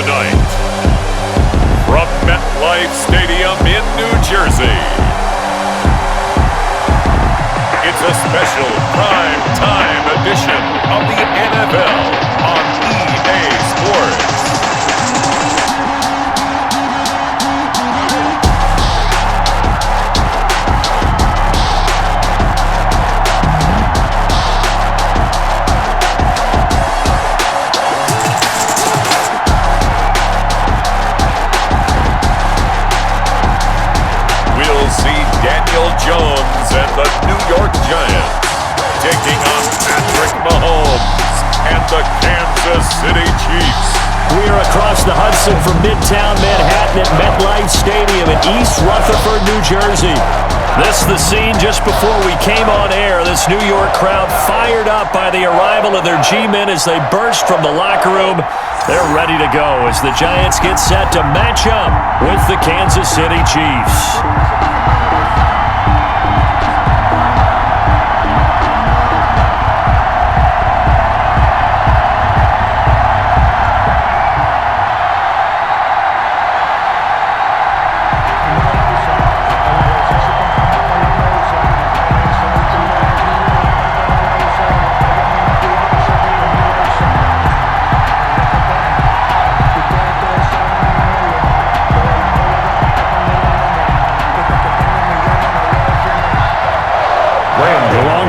tonight, from MetLife Stadium in New Jersey, it's a special prime time edition of the NFL on EA Sports. Daniel Jones and the New York Giants taking on Patrick Mahomes and the Kansas City Chiefs. We are across the Hudson from Midtown Manhattan at MetLife Stadium in East Rutherford, New Jersey. This is the scene just before we came on air. This New York crowd fired up by the arrival of their G-men as they burst from the locker room. They're ready to go as the Giants get set to match up with the Kansas City Chiefs.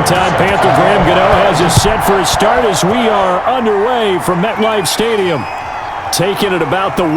Time Panther Graham Gano has us set for a start as we are underway from MetLife Stadium. Taking it about the 1.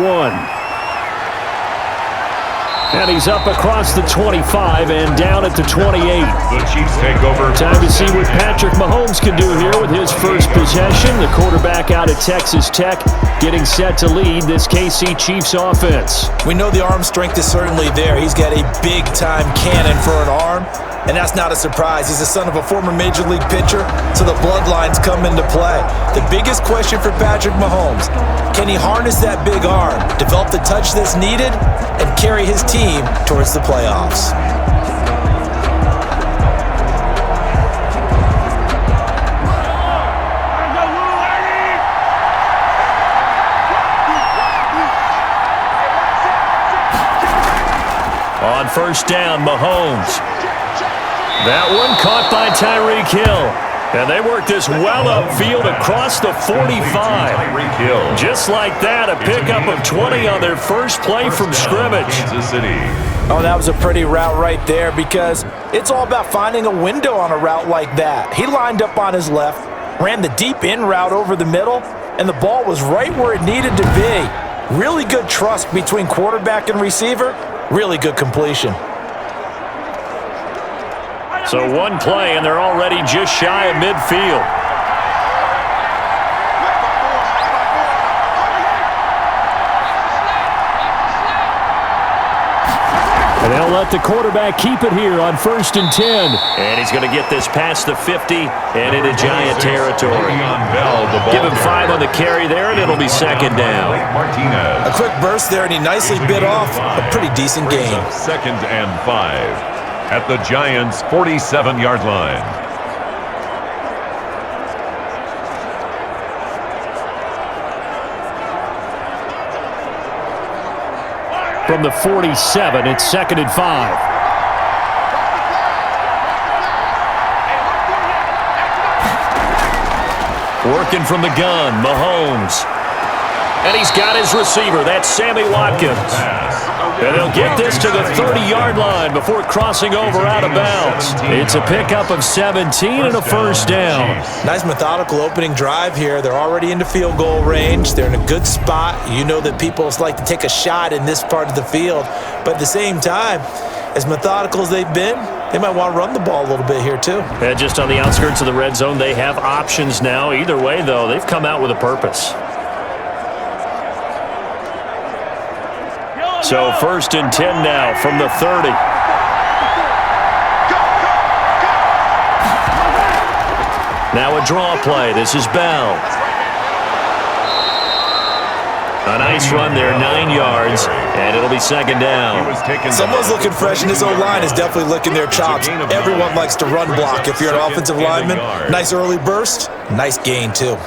And he's up across the 25 and down at the 28. The Chiefs take over. Time to see what Patrick Mahomes can do here with his first possession. The quarterback out of Texas Tech getting set to lead this KC Chiefs offense. We know the arm strength is certainly there. He's got a big-time cannon for an arm. And that's not a surprise. He's the son of a former Major League pitcher, so the bloodlines come into play. The biggest question for Patrick Mahomes, can he harness that big arm, develop the touch that's needed, and carry his team towards the playoffs? On first down, Mahomes. That one caught by Tyreek Hill. And they work this well upfield across the 45. Just like that, a pickup of 20 on their first play from scrimmage. Oh, that was a pretty route right there because it's all about finding a window on a route like that. He lined up on his left, ran the deep in route over the middle, and the ball was right where it needed to be. Really good trust between quarterback and receiver. Really good completion. So one play, and they're already just shy of midfield. And they'll let the quarterback keep it here on 1st and 10. And he's going to get this past the 50 and into Giant territory. Give him 5 on the carry there, and it'll be 2nd down. A quick burst there, and he nicely bit off a pretty decent gain. 2nd and 5. At the Giants' 47-yard line. From the 47, it's 2nd and 5. Working from the gun, Mahomes. And he's got his receiver. That's Sammy Watkins. And they'll get this to the 30-yard line before crossing over out of bounds. It's a pickup of 17 and a first down. Nice methodical opening drive here. They're already into field goal range. They're in a good spot. You know that people like to take a shot in this part of the field. But at the same time, as methodical as they've been, they might want to run the ball a little bit here too. And just on the outskirts of the red zone, they have options now. Either way, though, they've come out with a purpose. So 1st and 10 now from the 30. Now a draw play. This is Bell. A nice run there, 9 yards, and it'll be 2nd down. Someone's looking fresh, and his O-line is definitely licking their chops. Everyone likes to run block. If you're an offensive lineman, nice early burst, nice gain too.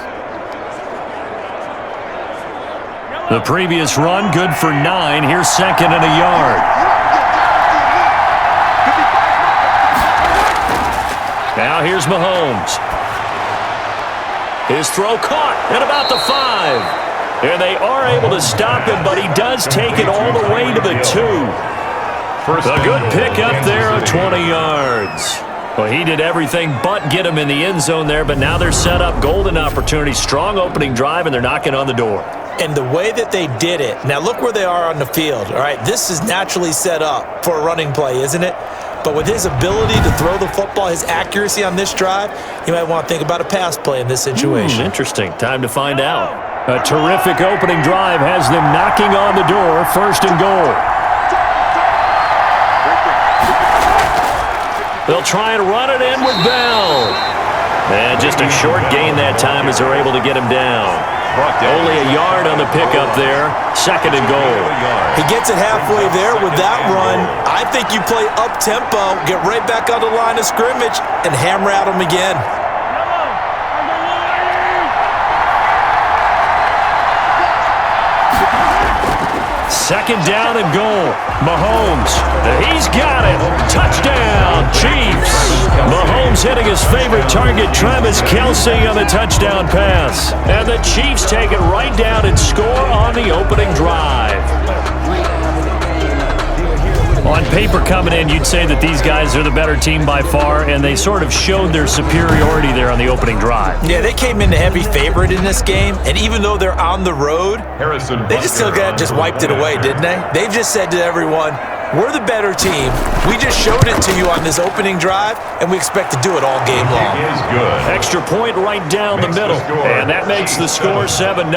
The previous run, good for 9. Here's second and a yard. Now here's Mahomes. His throw caught at about the 5. And they are able to stop him, but he does take it all the way to the 2. A good pickup there of 20 yards. Well, he did everything but get him in the end zone there, but now they're set up. Golden opportunity, strong opening drive, and they're knocking on the door. And the way that they did it, now look where they are on the field, all right? This is naturally set up for a running play, isn't it? But with his ability to throw the football, his accuracy on this drive, you might want to think about a pass play in this situation. Interesting. Time to find out. A terrific opening drive has them knocking on the door, first and goal. They'll try and run it in with Bell. And just a short gain that time as they're able to get him down. Only a yard on the pickup there. Second and goal. He gets it halfway there with that run. I think you play up-tempo, get right back on the line of scrimmage, and hammer at him again. Second down and goal. Mahomes. He's got it. Touchdown, Chiefs. Mahomes hitting his favorite target, Travis Kelce, on the touchdown pass. And the Chiefs take it right down and score on the opening drive. On paper coming in, you'd say that these guys are the better team by far, and they sort of showed their superiority there on the opening drive. Yeah, they came in the heavy favorite in this game, and even though they're on the road, they just still just wiped it away, didn't they? They've just said to everyone, we're the better team. We just showed it to you on this opening drive, and we expect to do it all game long. Extra point right down the middle, and that makes the score 7-0.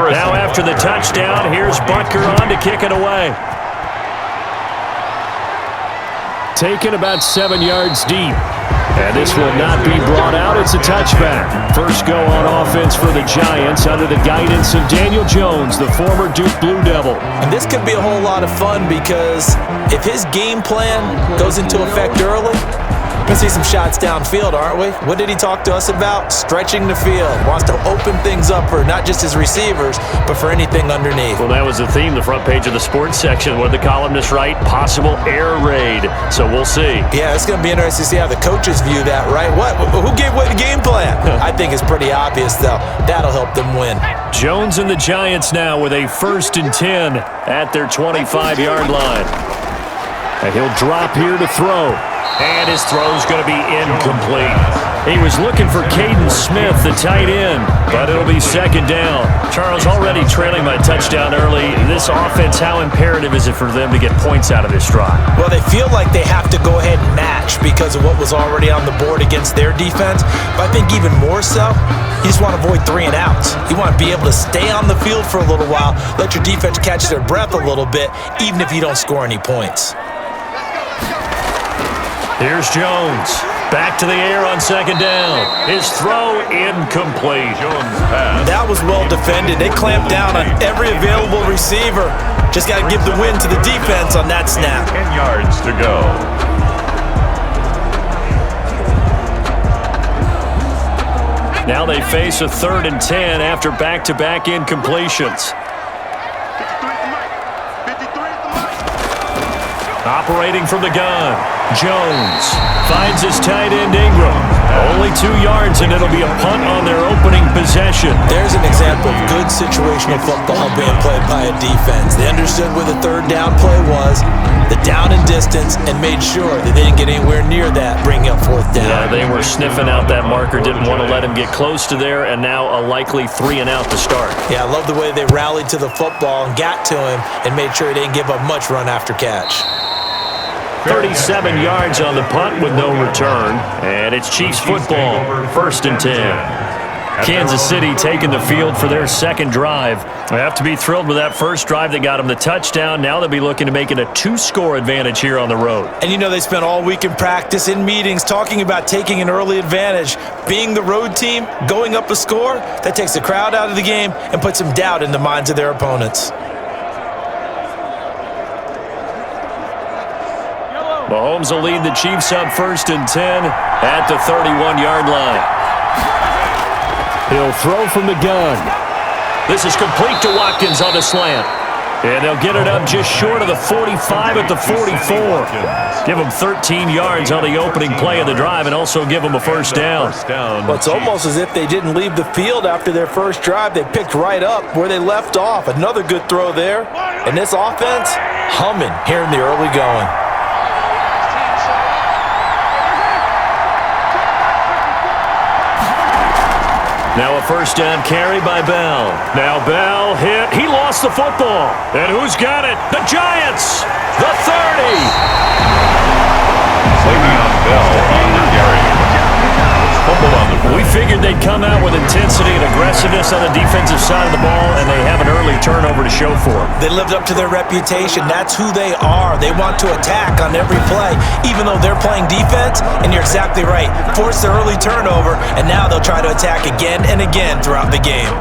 Now after the touchdown, here's Butker on to kick it away. Taken about 7 yards deep. And this will not be brought out. It's a touchback. First go on offense for the Giants under the guidance of Daniel Jones, the former Duke Blue Devil. And this could be a whole lot of fun because if his game plan goes into effect early, we're going to see some shots downfield, aren't we? What did he talk to us about? Stretching the field. Wants to open things up for not just his receivers, but for anything underneath. Well, that was the theme, the front page of the sports section. What did the columnists write? Possible air raid. So we'll see. Yeah, it's going to be interesting to see how the coaches view that, right? Who gave away the game plan? I think it's pretty obvious, though. That'll help them win. Jones and the Giants now with a 1st and 10 at their 25-yard line. And he'll drop here to throw. And his throw's going to be incomplete. He was looking for Caden Smith, the tight end, but it'll be second down. Charles, already trailing by touchdown early. This offense, how imperative is it for them to get points out of this drive? Well, they feel like they have to go ahead and match because of what was already on the board against their defense. But I think even more so, you just want to avoid 3 and outs. You want to be able to stay on the field for a little while, let your defense catch their breath a little bit, even if you don't score any points. Here's Jones. Back to the air on second down. His throw incomplete. That was well defended. They clamped down on every available receiver. Just got to give the win to the defense on that snap. 10 yards to go. Now they face a 3rd and 10 after back-to-back incompletions. Operating from the gun, Jones finds his tight end Ingram. Only 2 yards, and it'll be a punt on their opening possession. There's an example of good situational football being played by a defense. They understood where the 3rd down play was, the down and distance, and made sure that they didn't get anywhere near that, bringing up 4th down. Yeah, they were sniffing out that marker, didn't want to let him get close to there, and now a likely 3 and out to start. Yeah, I love the way they rallied to the football and got to him and made sure he didn't give up much run after catch. 37 yards on the punt with no return. And it's Chiefs football, 1st and 10. Kansas City taking the field for their second drive. They have to be thrilled with that first drive that got them the touchdown. Now they'll be looking to make it a 2-score advantage here on the road. And you know they spent all week in practice, in meetings, talking about taking an early advantage. Being the road team, going up a score, that takes the crowd out of the game and puts some doubt in the minds of their opponents. Mahomes will lead the Chiefs up 1st and 10 at the 31-yard line. He'll throw from the gun. This is complete to Watkins on the slant. And they'll get it up just short of the 45 at the 44. Give them 13 yards on the opening play of the drive and also give them a first down. Well, it's almost as if they didn't leave the field after their first drive. They picked right up where they left off. Another good throw there. And this offense, humming here in the early going. Now a first down carry by Bell. Now Bell hit. He lost the football. And who's got it? The Giants. The 30. Le'Veon Bell on the carry. Fumble on the play. We figured they'd come out with intensity and aggressiveness on the defensive side of the ball, and they have an early turnover to show for it. They lived up to their reputation. That's who they are. They want to attack on every play, even though they're playing defense. And you're exactly right. Force the early turnover, and now they'll try to attack again and again throughout the game.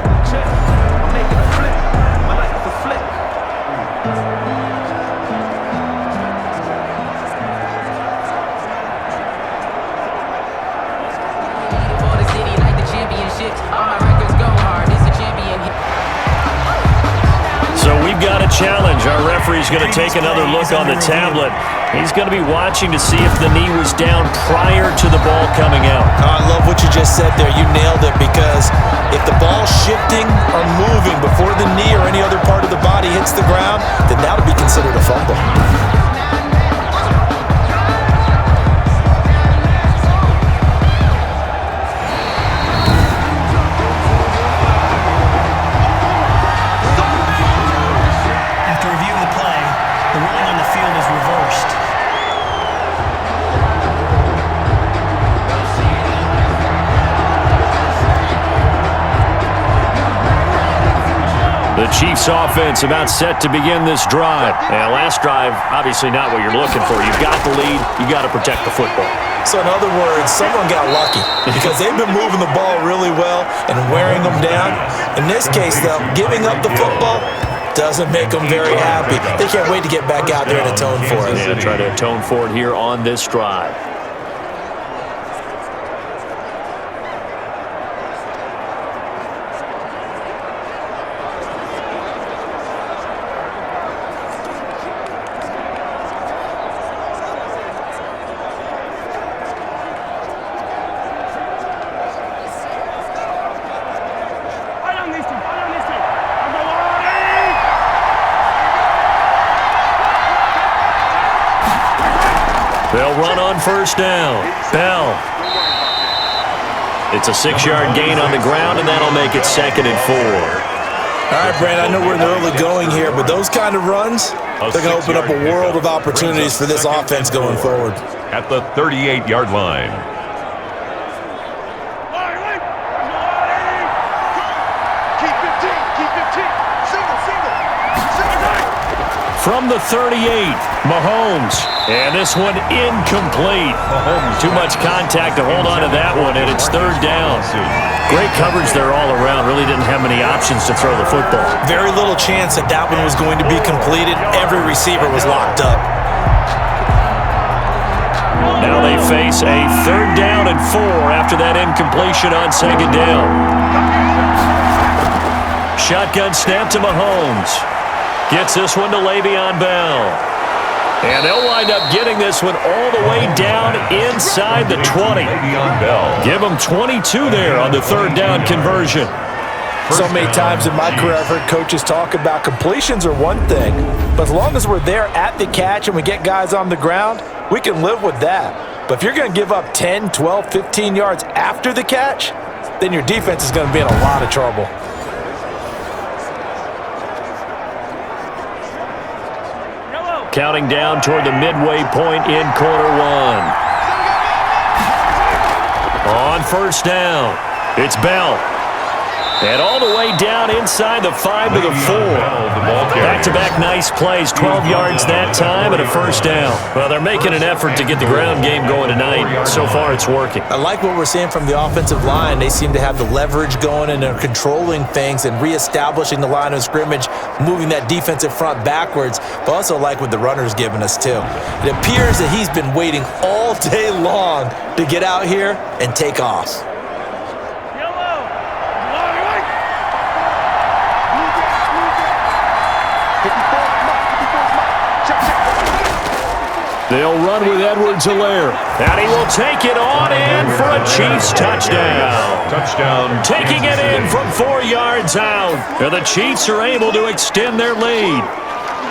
Challenge. Our referee's going to take another look on the tablet. He's going to be watching to see if the knee was down prior to the ball coming out. I love what you just said there. You nailed it, because if the ball's shifting or moving before the knee or any other part of the body hits the ground, then that'll be considered a fumble. The Chiefs offense about set to begin this drive. And last drive, obviously not what you're looking for. You've got the lead. You got to protect the football. So in other words, someone got lucky, because they've been moving the ball really well and wearing them down. In this case, though, giving up the football doesn't make them very happy. They can't wait to get back out there and atone for it. Yeah, try to atone for it here on this drive. They'll run on first down. Bell. It's a 6-yard gain on the ground, and that'll make it 2nd and 4. All right, Brand, I know we're in the early going here, but those kind of runs, they're going to open up a world of opportunities for this offense going forward. At the 38-yard line. From the 38, Mahomes. And this one incomplete. Too much contact to hold on to that one, and it's 3rd down. Great coverage there all around. Really didn't have many options to throw the football. Very little chance that that one was going to be completed. Every receiver was locked up. Now they face a 3rd down and 4 after that incompletion on 2nd down. Shotgun snap to Mahomes. Gets this one to Le'Veon Bell. And they'll wind up getting this one all the way down inside the 20. Give them 22 there on the 3rd down conversion. So many times in my career, I've heard coaches talk about completions are one thing, but as long as we're there at the catch and we get guys on the ground, we can live with that. But if you're going to give up 10, 12, 15 yards after the catch, then your defense is going to be in a lot of trouble. counting down toward the midway point in quarter one. On first down, it's Bell. And all the way down inside the 5 to the 4. Back-to-back nice plays, 12 yards that time and a first down. Well, they're making an effort to get the ground game going tonight. So far, it's working. I like what we're seeing from the offensive line. They seem to have the leverage going and they're controlling things and reestablishing the line of scrimmage, moving that defensive front backwards, but also like what the runner's giving us too. It appears that he's been waiting all day long to get out here and take off. They'll run with Edwards-Helaire. And he will take it on in for a Chiefs touchdown. Taking it in from 4 yards out. And the Chiefs are able to extend their lead.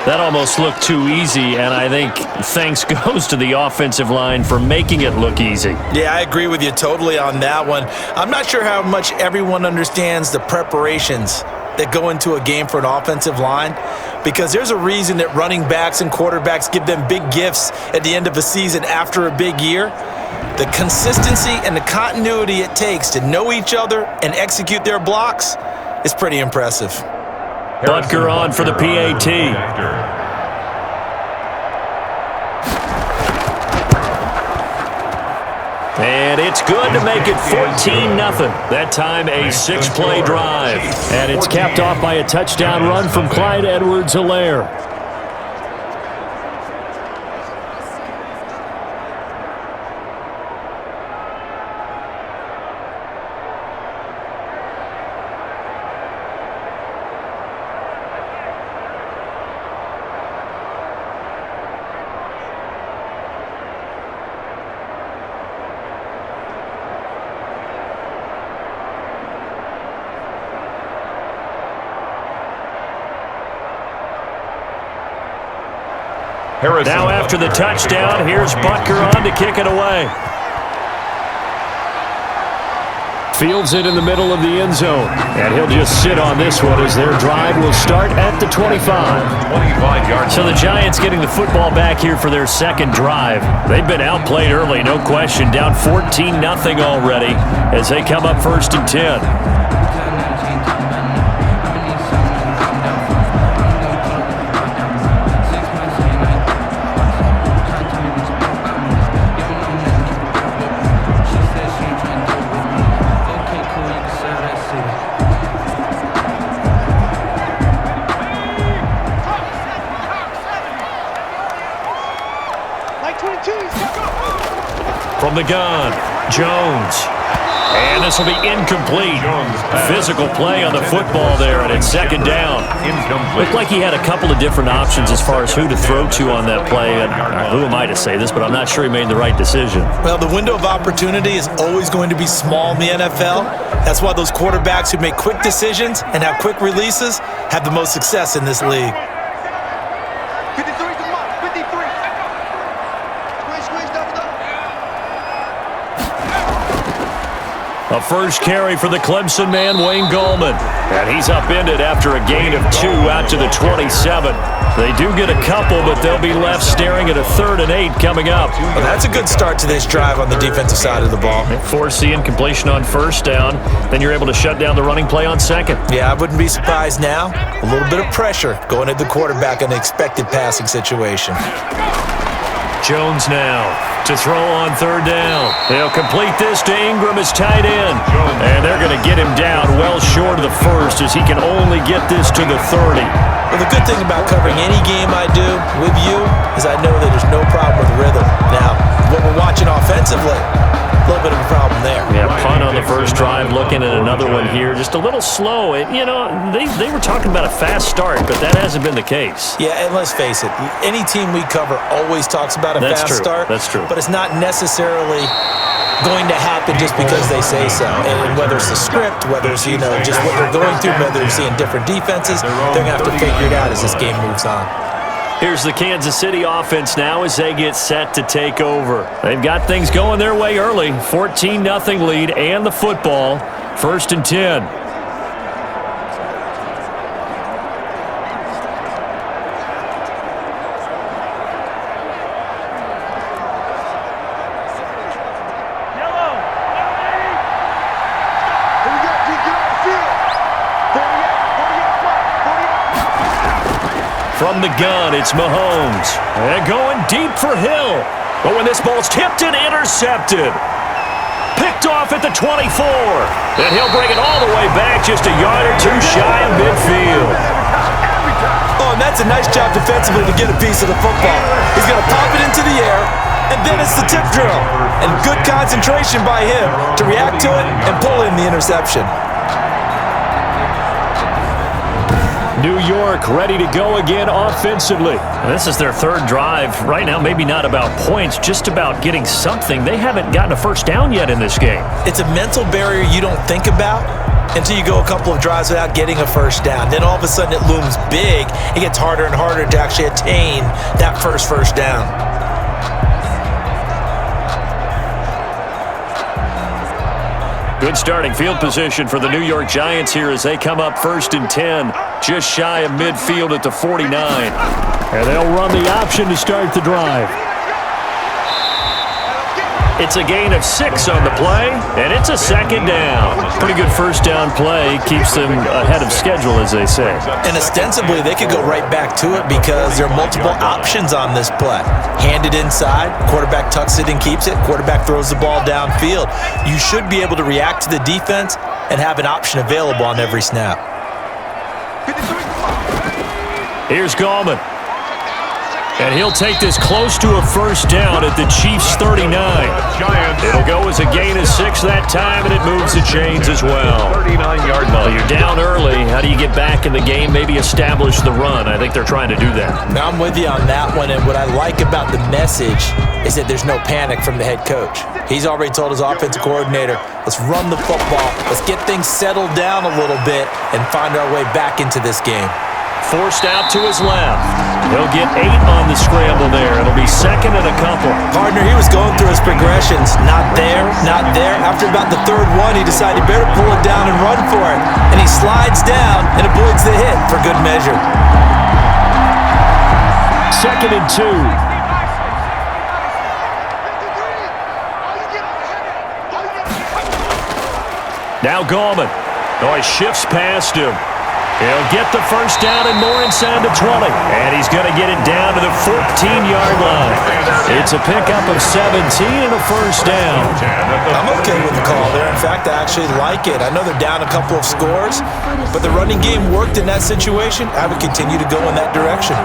That almost looked too easy, and I think thanks goes to the offensive line for making it look easy. Yeah, I agree with you totally on that one. I'm not sure how much everyone understands the preparations that go into a game for an offensive line, because there's a reason that running backs and quarterbacks give them big gifts at the end of a season after a big year. The consistency and the continuity it takes to know each other and execute their blocks is pretty impressive. Butker on for the PAT. And it's good to make it 14-0. That time a 6-play drive. And it's capped off by a touchdown run from Clyde Edwards-Helaire. Now after the touchdown, here's Butker on to kick it away. Fields it in the middle of the end zone. And he'll just sit on this one as their drive will start at the 25. So the Giants getting the football back here for their second drive. They've been outplayed early, no question. Down 14-0 already as they come up 1st and 10. From the gun, Jones. And this will be incomplete. Physical play on the football there, and it's second down. Looked like he had a couple of different options as far as who to throw to on that play. And who am I to say this, but I'm not sure he made the right decision. Well, the window of opportunity is always going to be small in the NFL. That's why those quarterbacks who make quick decisions and have quick releases have the most success in this league. A first carry for the Clemson man, Wayne Gallman. And he's upended after a gain of 2 out to the 27. They do get a couple, but they'll be left staring at a 3rd and 8 coming up. Well, that's a good start to this drive on the defensive side of the ball. Force the incompletion on first down. Then you're able to shut down the running play on second. Yeah, I wouldn't be surprised now. A little bit of pressure going at the quarterback in the expected passing situation. Jones now to throw on 3rd down. They'll complete this to Ingram as tight end. And they're going to get him down well short of the 1st as he can only get this to the 30. Well, the good thing about covering any game I do with you is I know that there's no problem with rhythm. Now, what we're watching offensively, a little bit of a problem there. Yeah, punt on the first drive, looking at another one here. Just a little slow. You know, they were talking about a fast start, but that hasn't been the case. Yeah, and let's face it, any team we cover always talks about a fast start. That's true. But it's not necessarily going to happen just because they say so. And whether it's the script, whether it's, you know, just what they're going through, whether they're seeing different defenses, they're going to have to figure it out as this game moves on. Here's the Kansas City offense now as they get set to take over. They've got things going their way early. 14-0 lead and the football. 1st and 10. From the gun, it's Mahomes. And going deep for Hill. But when this ball's tipped and intercepted. Picked off at the 24. And he'll bring it all the way back just a yard or two shy of midfield. Oh, and that's a nice job defensively to get a piece of the football. He's going to pop it into the air, and then it's the tip drill. And good concentration by him to react to it and pull in the interception. New York ready to go again offensively. This is their third drive. Right now, maybe not about points, just about getting something. They haven't gotten a first down yet in this game. It's a mental barrier you don't think about until you go a couple of drives without getting a first down. Then all of a sudden it looms big. It gets harder and harder to actually attain that first down. Good starting field position for the New York Giants here as they come up 1st and 10, just shy of midfield at the 49. And they'll run the option to start the drive. It's a gain of 6 on the play, and it's a second down. Pretty good first down play. Keeps them ahead of schedule, as they say. And ostensibly, they could go right back to it because there are multiple options on this play. Hand it inside, quarterback tucks it and keeps it, quarterback throws the ball downfield. You should be able to react to the defense and have an option available on every snap. Here's Gallman. And he'll take this close to a first down at the Chiefs' 39. It'll go as a gain of 6 that time, and it moves the chains as well. 39-yard line. Well, you're down early. How do you get back in the game, maybe establish the run? I think they're trying to do that. Now, I'm with you on that one, and what I like about the message is that there's no panic from the head coach. He's already told his offensive coordinator, let's run the football, let's get things settled down a little bit, and find our way back into this game. Forced out to his left. He'll get 8 on the scramble there. It'll be second and a couple. Partner, he was going through his progressions. Not there, not there. After about the third one, he decided he better pull it down and run for it. And he slides down and avoids the hit for good measure. Second and 2. Now Gallman. Oh, he shifts past him. He'll get the first down and more inside the 20. And he's going to get it down to the 14-yard line. It's a pickup of 17 and a first down. I'm okay with the call there. In fact, I actually like it. I know they're down a couple of scores, but the running game worked in that situation. I would continue to go in that direction.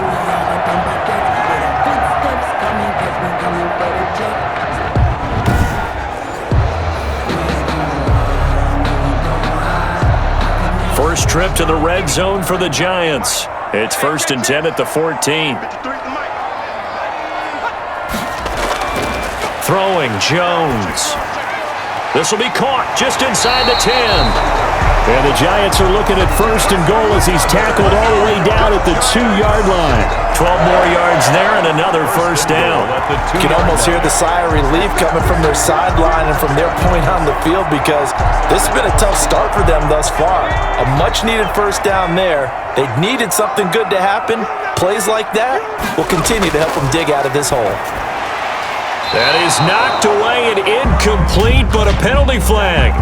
First trip to the red zone for the Giants. It's 1st and 10 at the 14. Throwing Jones. This will be caught just inside the 10. And the Giants are looking at 1st and goal as he's tackled all the way down at the 2-yard line. 12 more yards there and another first down. You can almost hear the sigh of relief coming from their sideline and from their point on the field because this has been a tough start for them thus far. A much-needed first down there. They needed something good to happen. Plays like that will continue to help them dig out of this hole. That is knocked away and incomplete, but a penalty flag.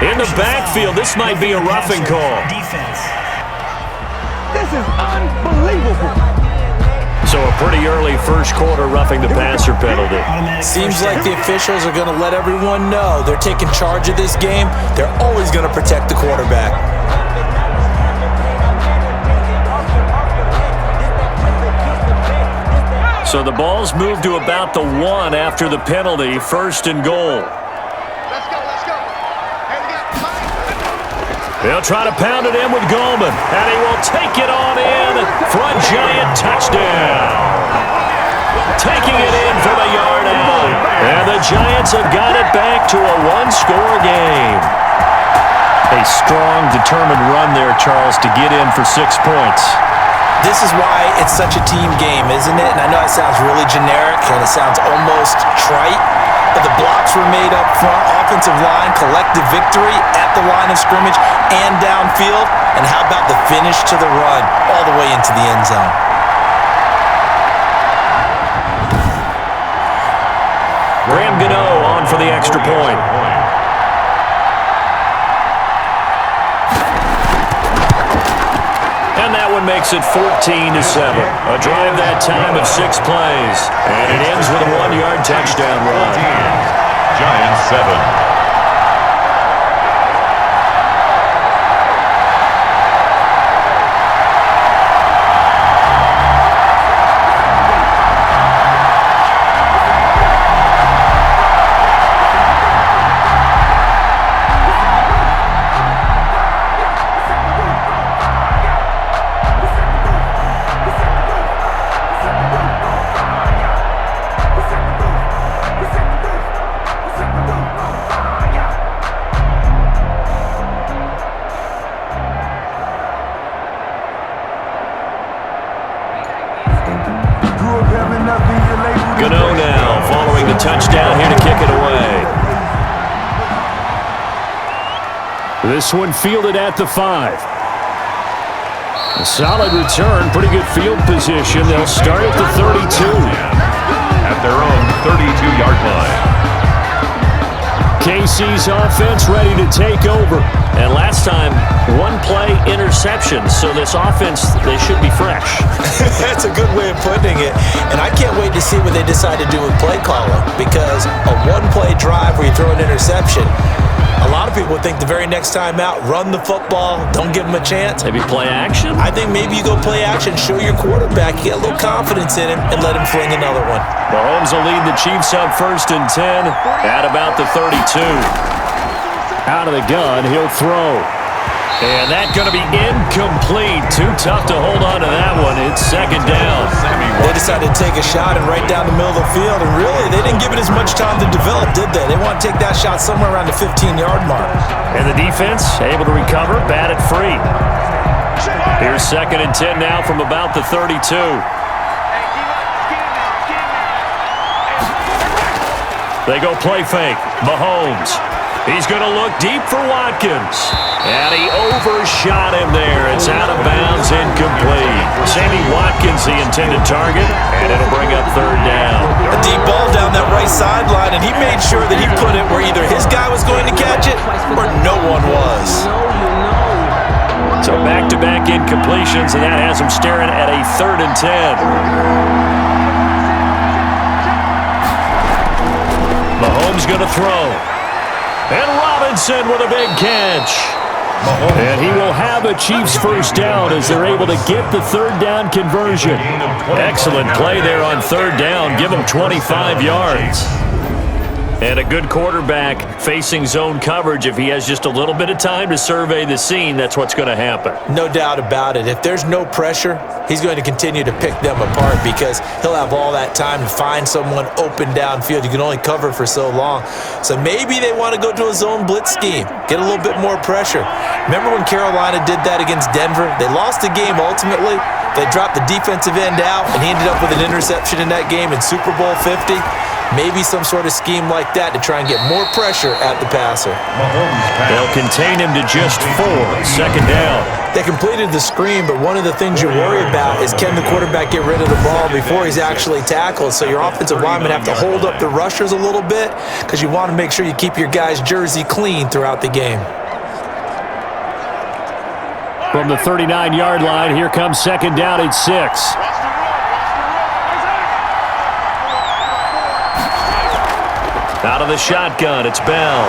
In the backfield, this might be a roughing call. Defense. This is unbelievable. So a pretty early first quarter roughing the passer penalty. Seems like the officials are going to let everyone know they're taking charge of this game. They're always going to protect the quarterback. So the ball's moved to about the 1 after the penalty, 1st and goal. They'll try to pound it in with Gallman, and he will take it on in for a Giant touchdown. Taking it in for the yard out, and the Giants have got it back to a 1-score game. A strong, determined run there, Charles, to get in for 6 points. This is why it's such a team game, isn't it? And I know it sounds really generic, and it sounds almost trite, but the blocks were made up front, offensive line, collective victory at the line of scrimmage and downfield. And how about the finish to the run all the way into the end zone? Graham Gano on for the extra point. And that one one makes it 14-7. A drive that time of 6 plays. And it ends with a 1-yard touchdown run. Giants 7. Gano now following the touchdown here to kick it away. This one fielded at the 5. A solid return, pretty good field position. They'll start at the 32. At their own 32-yard line. KC's offense ready to take over. And last time, 1-play interception. So this offense, they should be fresh. That's a good way of putting it. And I can't wait to see what they decide to do with play calling. Because a 1-play drive where you throw an interception, a lot of people would think the very next time out, run the football, don't give them a chance. Maybe play action? I think maybe you go play action, show your quarterback, get a little confidence in him, and let him fling another one. Mahomes will lead the Chiefs up 1st and 10 at about the 32. Out of the gun, he'll throw. And that's going to be incomplete. Too tough to hold on to that one. It's 2nd down. They decided to take a shot and right down the middle of the field, and really, they didn't give it as much time to develop, did they? They want to take that shot somewhere around the 15-yard mark. And the defense able to recover, batted free. Here's 2nd and 10 now from about the 32. They go play fake. Mahomes. He's going to look deep for Watkins. And he overshot him there. It's out of bounds, incomplete. Sammy Watkins, the intended target, and it'll bring up 3rd down. A deep ball down that right sideline, and he made sure that he put it where either his guy was going to catch it or no one was. So back-to-back incompletions, and that has him staring at a 3rd and 10. Mahomes going to throw. And Robinson with a big catch. And he will have a Chiefs 1st down as they're able to get the 3rd down conversion. Excellent play there on 3rd down. Give him 25 yards. And a good quarterback facing zone coverage. If he has just a little bit of time to survey the scene, that's what's going to happen. No doubt about it. If there's no pressure, he's going to continue to pick them apart because he'll have all that time to find someone open downfield. You can only cover for so long. So maybe they want to go to a zone blitz scheme, get a little bit more pressure. Remember when Carolina did that against Denver? They lost the game ultimately. They dropped the defensive end out, and he ended up with an interception in that game in Super Bowl 50. Maybe some sort of scheme like that to try and get more pressure at the passer. They'll contain him to just 4. 2nd down. They completed the screen, but one of the things you worry about is can the quarterback get rid of the ball before he's actually tackled? So your offensive linemen have to hold up the rushers a little bit because you want to make sure you keep your guy's jersey clean throughout the game. From the 39-yard line, here comes 2nd down at 6. Out of the shotgun, it's Bell.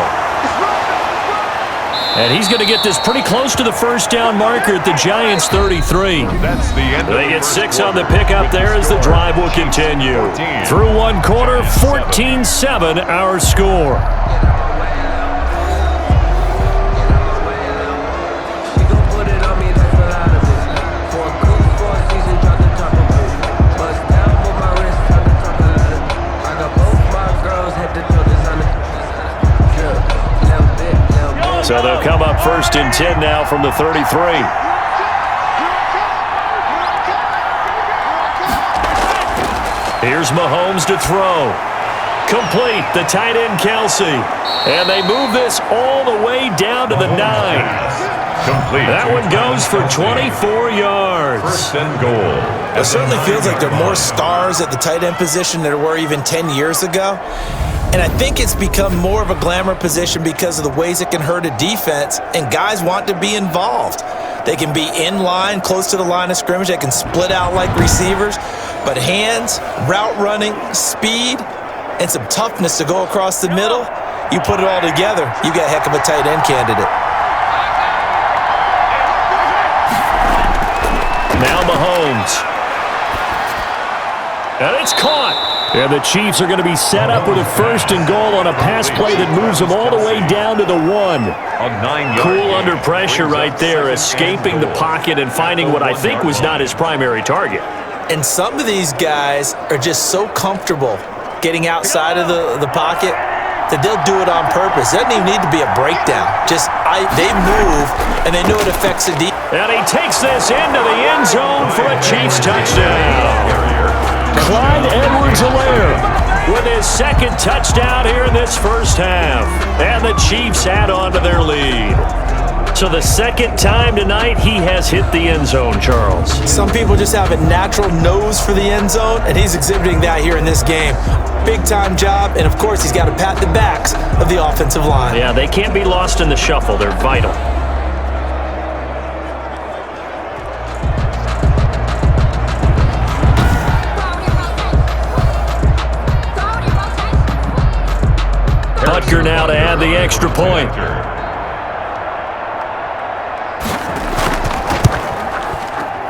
And he's going to get this pretty close to the 1st down marker at the Giants' 33. That's the end. They get 6 on the pickup there as the drive will continue. Through 1 quarter, 14-7 our score. So they'll come up 1st and 10 now from the 33. Here's Mahomes to throw. Complete, the tight end Kelsey. And they move this all the way down to the 9. Complete. That one goes for 24 yards. 1st and goal. It certainly feels like there are more stars at the tight end position than there were even 10 years ago. And I think it's become more of a glamour position because of the ways it can hurt a defense, and guys want to be involved. They can be in line, close to the line of scrimmage. They can split out like receivers. But hands, route running, speed, and some toughness to go across the middle, you put it all together, you got a heck of a tight end candidate. Now Mahomes. And it's caught. And the Chiefs are going to be set up with a 1st and goal on a pass play that moves them all the way down to the 1. Cool under pressure right there, escaping the pocket and finding what I think was not his primary target. And some of these guys are just so comfortable getting outside of the pocket that they'll do it on purpose. It doesn't even need to be a breakdown. They move, and they know it affects the defense. And he takes this into the end zone for a Chiefs touchdown. Clyde Edwards-Helaire with his 2nd touchdown here in this first half. And the Chiefs add on to their lead. So the 2nd time tonight he has hit the end zone, Charles. Some people just have a natural nose for the end zone, and he's exhibiting that here in this game. Big-time job, and of course he's got to pat the backs of the offensive line. Yeah, they can't be lost in the shuffle. They're vital. Butker now to add the extra point.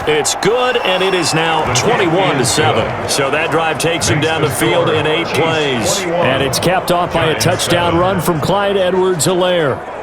It's good, and it is now 21-7. So that drive takes him down the field in 8 plays. And it's capped off by a touchdown run from Clyde Edwards-Helaire.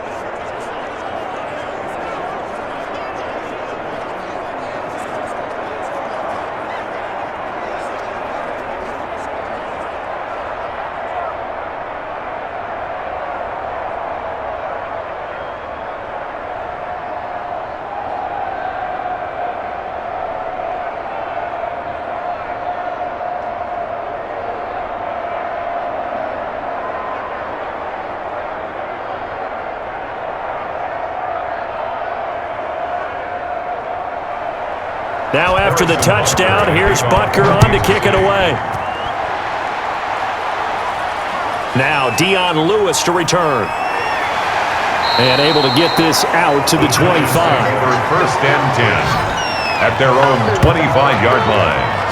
Now after the touchdown, here's Butker on to kick it away. Now Dion Lewis to return. And able to get this out to the 25. For 1st and 10 at their own 25-yard line.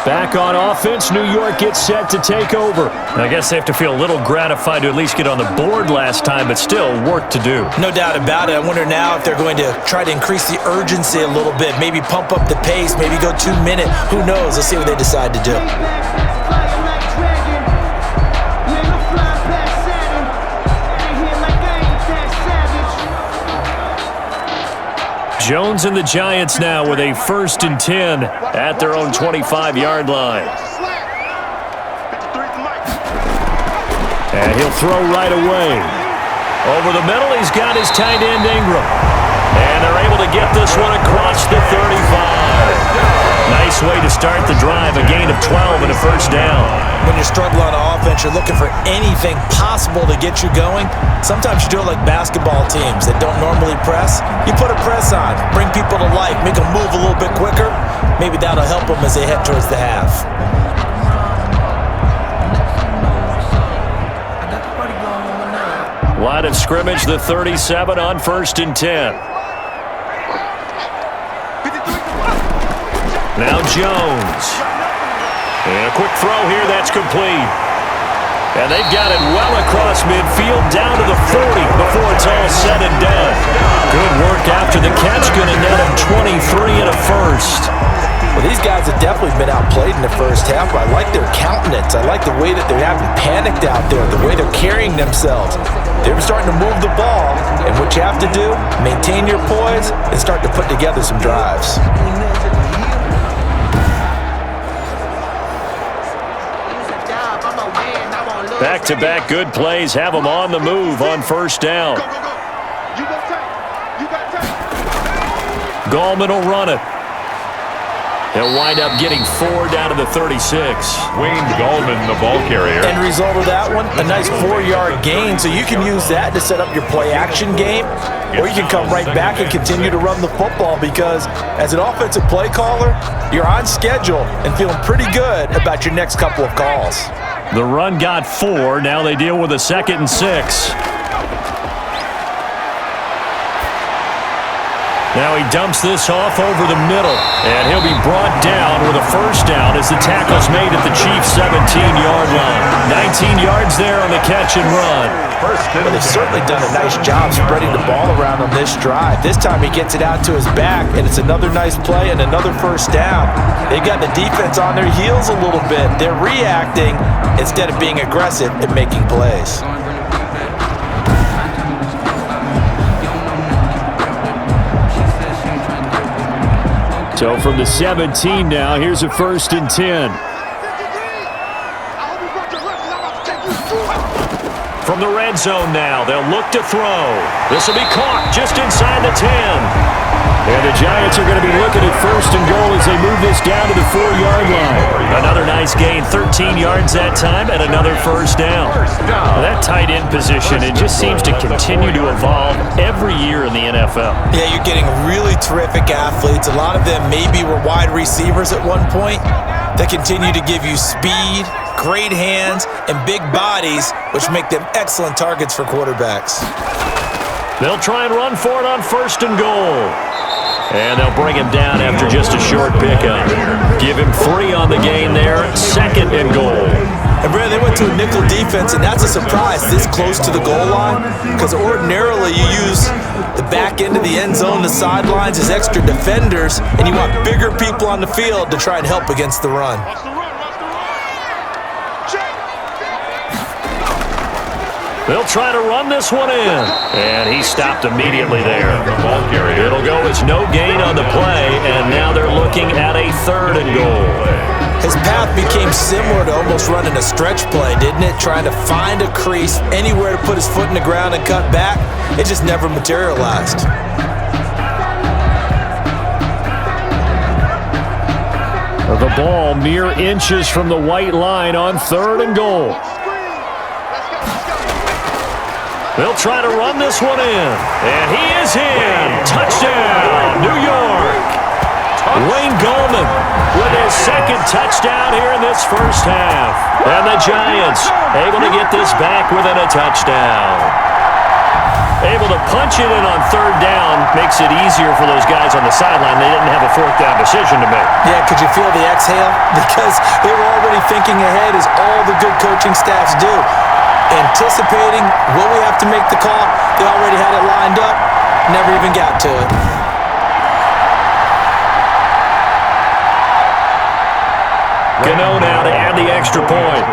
Back on offense, New York gets set to take over. I guess they have to feel a little gratified to at least get on the board last time, but still work to do. No doubt about it. I wonder now if they're going to try to increase the urgency a little bit, maybe pump up the pace, maybe go 2 minutes. Who knows? Let's see what they decide to do. Jones and the Giants now with a 1st and 10 at their own 25-yard line. And he'll throw right away. Over the middle, he's got his tight end Ingram. And they're able to get this one across the 35. Nice way to start the drive, a gain of 12 and a 1st down. When you're struggling on offense, you're looking for anything possible to get you going. Sometimes you do it like basketball teams that don't normally press. You put a press on, bring people to life, make them move a little bit quicker. Maybe that'll help them as they head towards the half. Line of scrimmage, the 37 on 1st and 10. Now Jones. And a quick throw here, that's complete. And they've got it well across midfield, down to the 40 before it's all said and done. Good work after the catch, going to net him 23 and a 1st. Well, these guys have definitely been outplayed in the first half. I like their countenance. I like the way that they haven't panicked out there, the way they're carrying themselves. They're starting to move the ball, and what you have to do, maintain your poise and start to put together some drives. Back-to-back good plays have them on the move on 1st down. Gallman will run it. He'll wind up getting 4 down to the 36. Wayne Gallman, the ball carrier. End result of that one, a nice 4-yard gain. So you can use that to set up your play-action game, or you can come right back and continue to run the football because as an offensive play caller, you're on schedule and feeling pretty good about your next couple of calls. The run got 4. Now they deal with a 2nd and 6. Now he dumps this off over the middle, and he'll be brought down with a first down as the tackle's made at the Chiefs' 17-yard line. 19 yards there on the catch and run. Well, they've certainly done a nice job spreading the ball around on this drive. This time he gets it out to his back, and it's another nice play and another first down. They've got the defense on their heels a little bit. They're reacting instead of being aggressive and making plays. So from the 17 now, here's a 1st and 10. From the red zone now, they'll look to throw. This will be caught just inside the 10. And the Giants are going to be looking at 1st and goal as they move this down to the 4-yard line. Another nice gain, 13 yards that time, and another first down. Well, that tight end position, it just seems to continue to evolve every year in the NFL. Yeah, you're getting really terrific athletes. A lot of them maybe were wide receivers at one point that continue to give you speed, great hands, and big bodies, which make them excellent targets for quarterbacks. They'll try and run for it on 1st and goal. And they'll bring him down after just a short pickup. Give him 3 on the gain there, 2nd and goal. And Brad, they went to a nickel defense, and that's a surprise this close to the goal line, because ordinarily you use the back end of the end zone, the sidelines as extra defenders, and you want bigger people on the field to try and help against the run. They'll try to run this one in. And he stopped immediately there. It'll go as no gain on the play, and now they're looking at a 3rd and goal. His path became similar to almost running a stretch play, didn't it? Trying to find a crease, anywhere to put his foot in the ground and cut back. It just never materialized. The ball mere inches from the white line on 3rd and goal. They'll try to run this one in. And he is in. Touchdown, New York. Wayne Gallman with his 2nd touchdown here in this first half. And the Giants able to get this back within a touchdown. Able to punch it in on 3rd down makes it easier for those guys on the sideline. They didn't have a 4th down decision to make. Yeah, could you feel the exhale? Because they were already thinking ahead, as all the good coaching staffs do. Anticipating, will we have to make the call? They already had it lined up, never even got to it. Gano now to add the extra point.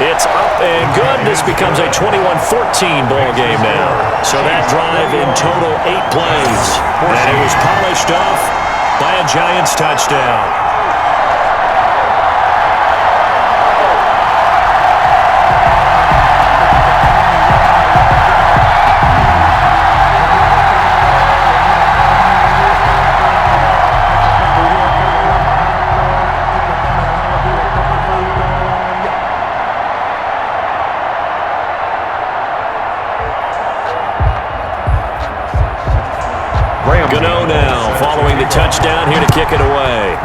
It's up and good. This becomes a 21-14 ball game now. So that drive in total 8 plays. And it was polished off by a Giants touchdown. Gano now following the touchdown here to kick it away.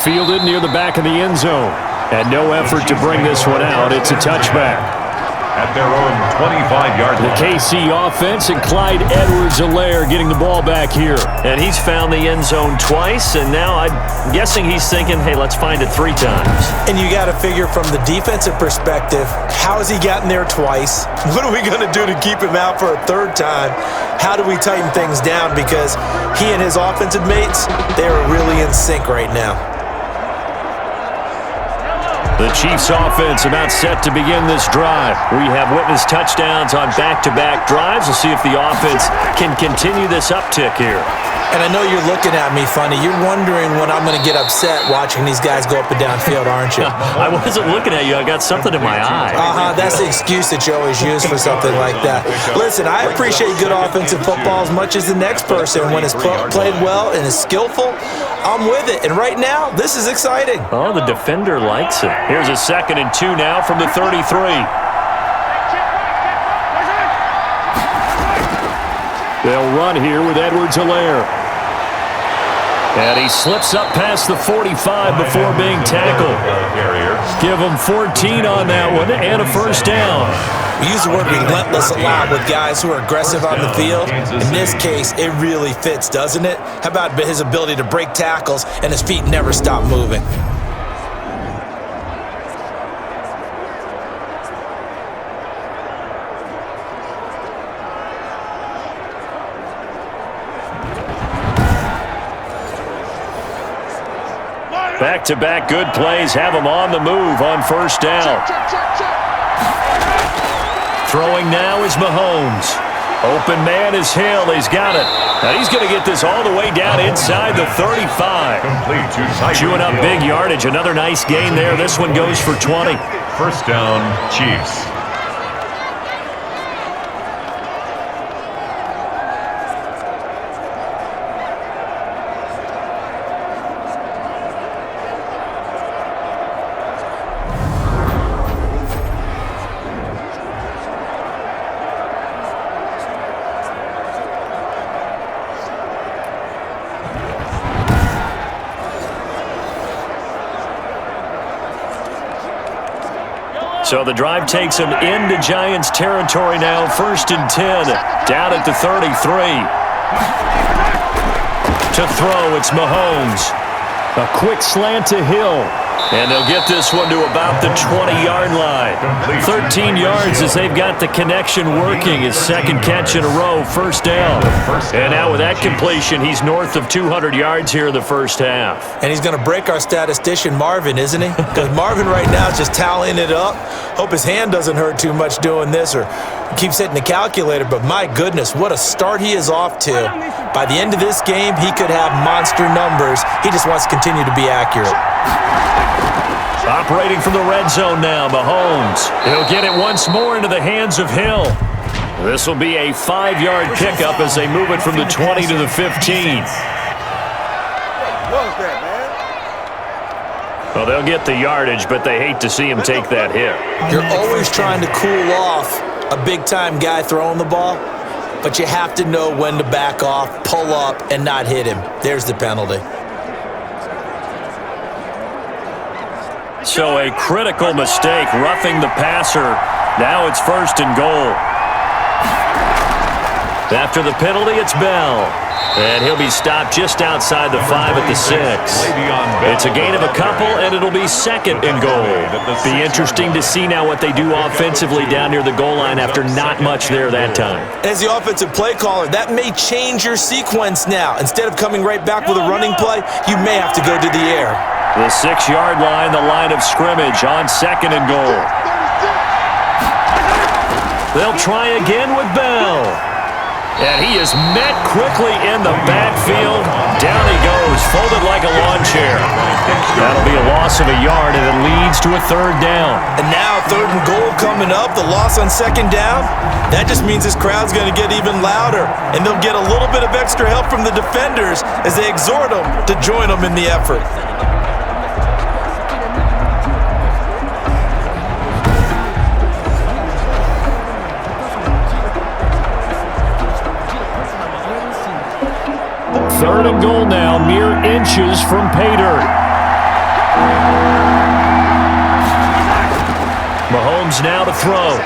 Fielded near the back of the end zone. And no effort to bring this one out. It's a touchback. At their own 25-yard line. The KC offense and Clyde Edwards-Helaire getting the ball back here. And he's found the end zone twice, and now I'm guessing he's thinking, hey, let's find it 3 times. And you got to figure from the defensive perspective, how has he gotten there twice? What are we going to do to keep him out for a 3rd time? How do we tighten things down? Because he and his offensive mates, they are really in sync right now. The Chiefs offense about set to begin this drive. We have witnessed touchdowns on back-to-back drives. We'll see if the offense can continue this uptick here. And I know you're looking at me funny. You're wondering when I'm going to get upset watching these guys go up and down field, aren't you? I wasn't looking at you. I got something in my eye. That's the excuse that you always use for something like that. Listen, I appreciate good offensive football as much as the next person. When it's played well and is skillful, I'm with it. And right now, this is exciting. Oh, the defender likes it. Here's a 2nd and 2 now from the 33. They'll run here with Edwards-Helaire. And he slips up past the 45 before being tackled. Give him 14 on that one and a first down. We use the word relentless a lot with guys who are aggressive on the field. In this case, it really fits, doesn't it? How about his ability to break tackles and his feet never stop moving? Back-to-back good plays have him on the move on first down. Throwing now is Mahomes. Open man is Hill. He's got it. Now he's going to get this all the way down inside the 35. Chewing up big yardage. Another nice gain there. This one goes for 20. First down, Chiefs. So the drive takes him into Giants territory now. 1st and 10, down at the 33. To throw, it's Mahomes. A quick slant to Hill. And they'll get this one to about the 20-yard line. 13 yards as they've got the connection working. His second catch in a row, first down. And now with that completion, he's north of 200 yards here in the first half. And he's going to break our statistician Marvin, isn't he? Because Marvin right now is just tallying it up. Hope his hand doesn't hurt too much doing this or keeps hitting the calculator. But my goodness, what a start he is off to. By the end of this game, he could have monster numbers. He just wants to continue to be accurate. Operating from the red zone now, Mahomes. He'll get it once more into the hands of Hill. This will be a 5-yard pickup as they move it from the 20 to the 15. Well, they'll get the yardage, but they hate to see him take that hit. You're always trying to cool off a big-time guy throwing the ball, but you have to know when to back off, pull up, and not hit him. There's the penalty. So a critical mistake, roughing the passer. Now it's 1st and goal. After the penalty, it's Bell. And he'll be stopped just outside the 5 at the 6. It's a gain of a couple, and it'll be 2nd and goal. Be interesting to see now what they do offensively down near the goal line after not much there that time. As the offensive play caller, that may change your sequence now. Instead of coming right back with a running play, you may have to go to the air. The 6-yard line, the line of scrimmage on 2nd and goal. They'll try again with Bell. And he is met quickly in the backfield. Down he goes, folded like a lawn chair. That'll be a loss of a yard, and it leads to a 3rd down. And now 3rd and goal coming up, the loss on 2nd down. That just means this crowd's going to get even louder, and they'll get a little bit of extra help from the defenders as they exhort them to join them in the effort. Third and goal now, mere inches from pay dirt. Mahomes now to throw.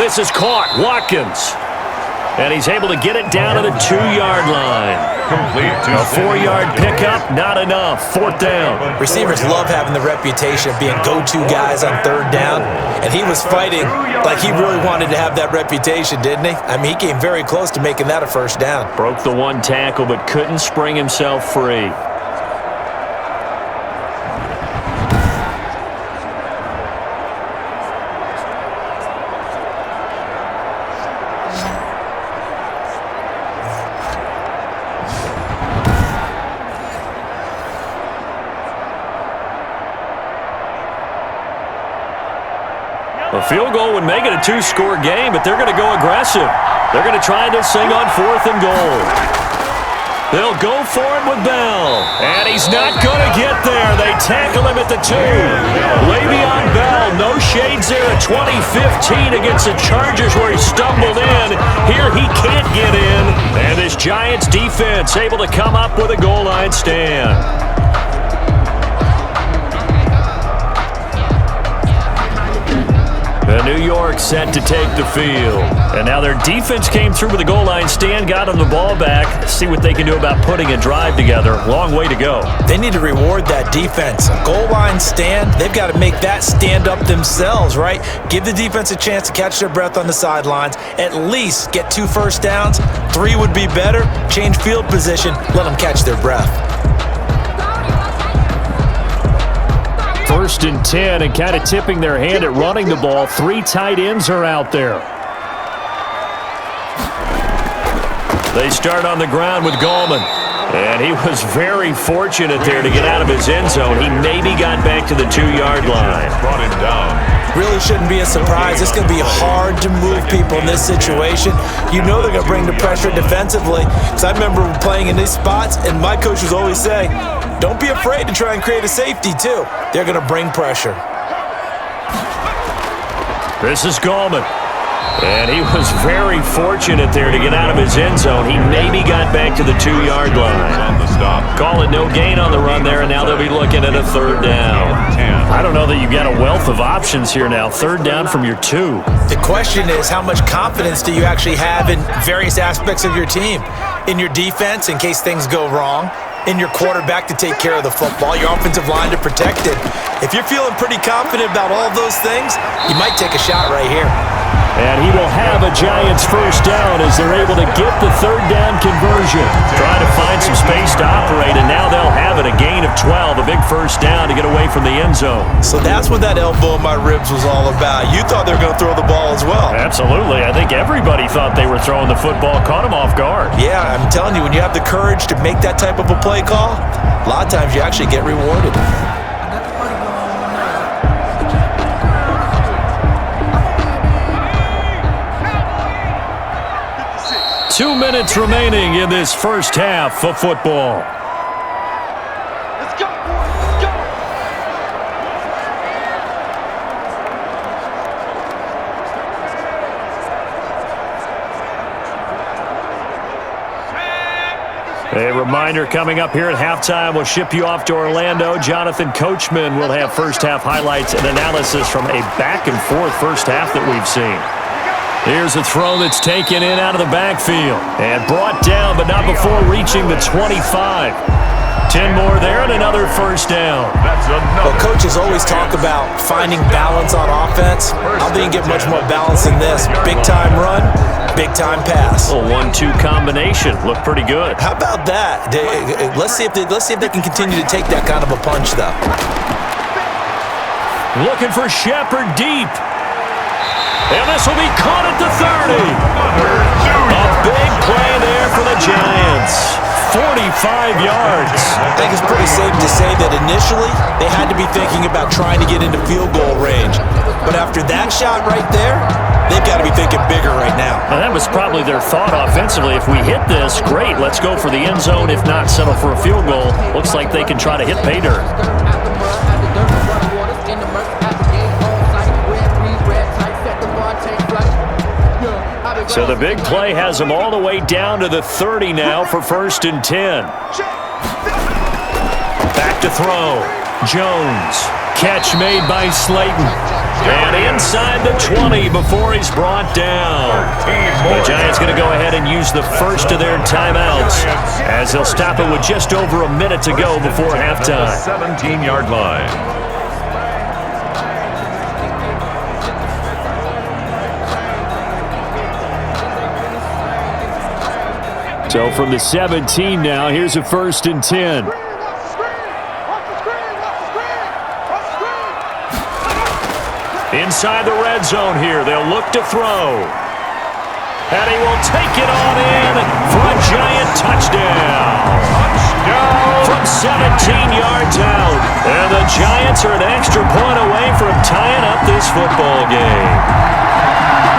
This is caught, Watkins. And he's able to get it down to the 2-yard line. A 4-yard pickup, not enough. 4th down. Receivers love having the reputation of being go-to guys on 3rd down. And he was fighting like he really wanted to have that reputation, didn't he? I mean, he came very close to making that a 1st down. Broke the 1 tackle, but couldn't spring himself free. A field goal would make it a 2-score game, but they're going to go aggressive. They're going to try this thing on 4th and goal. They'll go for it with Bell. And he's not going to get there. They tackle him at the 2. Le'Veon Bell, no shades there at 2015 against the Chargers where he stumbled in. Here he can't get in. And this Giants defense able to come up with a goal line stand. The New York set to take the field. And now their defense came through with a goal line stand, got them the ball back. See what they can do about putting a drive together. Long way to go. They need to reward that defense. A goal line stand, they've got to make that stand up themselves, right? Give the defense a chance to catch their breath on the sidelines. At least get 2 first downs. 3 would be better. Change field position. Let them catch their breath. 1st and 10, and kind of tipping their hand at running the ball. 3 tight ends are out there. They start on the ground with Gallman. And he was very fortunate there to get out of his end zone. He maybe got back to the 2-yard line. Brought him down. Really shouldn't be a surprise. It's going to be hard to move people in this situation. You know they're going to bring the pressure defensively. Because I remember playing in these spots, and my coach was always saying, don't be afraid to try and create a safety, too. They're going to bring pressure. This is Gallman. And he was very fortunate there to get out of his end zone. He maybe got back to the 2-yard line. On the stop. Call it no gain on the run there, and now they'll be looking at a 3rd down. I don't know that you've got a wealth of options here now. 3rd down from your 2. The question is, how much confidence do you actually have in various aspects of your team? In your defense, in case things go wrong. In your quarterback to take care of the football. Your offensive line to protect it. If you're feeling pretty confident about all those things, you might take a shot right here. And he will have a Giants 1st down as they're able to get the 3rd down conversion. Trying to find some space to operate, and now they'll have it. A gain of 12, a big 1st down to get away from the end zone. So that's what that elbow in my ribs was all about. You thought they were going to throw the ball as well. Absolutely. I think everybody thought they were throwing the football. Caught him off guard. Yeah, I'm telling you, when you have the courage to make that type of a play call, a lot of times you actually get rewarded. 2 minutes remaining in this 1st half of football. Let's go, boys. Let's go. A reminder coming up here at halftime. We'll ship you off to Orlando. Jonathan Coachman will have 1st half highlights and analysis from a back-and-forth 1st half that we've seen. Here's a throw that's taken in out of the backfield and brought down, but not before reaching the 25. 10 more there and another 1st down. Well, coaches always talk about finding balance on offense. I don't think you get much more balance than this. Big-time run, big-time pass. A 1-2 combination. Looked pretty good. How about that? Let's see if they can continue to take that kind of a punch, though. Looking for Shepard deep. And this will be caught at the 30. A big play there for the Giants. 45 yards. I think it's pretty safe to say that initially they had to be thinking about trying to get into field goal range. But after that shot right there, they've got to be thinking bigger right now. And that was probably their thought offensively. If we hit this, great, let's go for the end zone. If not, settle for a field goal. Looks like they can try to hit pay dirt. So the big play has them all the way down to the 30 now for 1st and 10. Back to throw. Jones. Catch made by Slayton. And inside the 20 before he's brought down. The Giants going to go ahead and use the 1st of their timeouts as they'll stop it with just over a minute to go before halftime. 17-yard line. So from the 17 now, here's a 1st and 10. Inside the red zone here, they'll look to throw. And he will take it on in for a Giant touchdown. From 17 yards out. And the Giants are an extra point away from tying up this football game.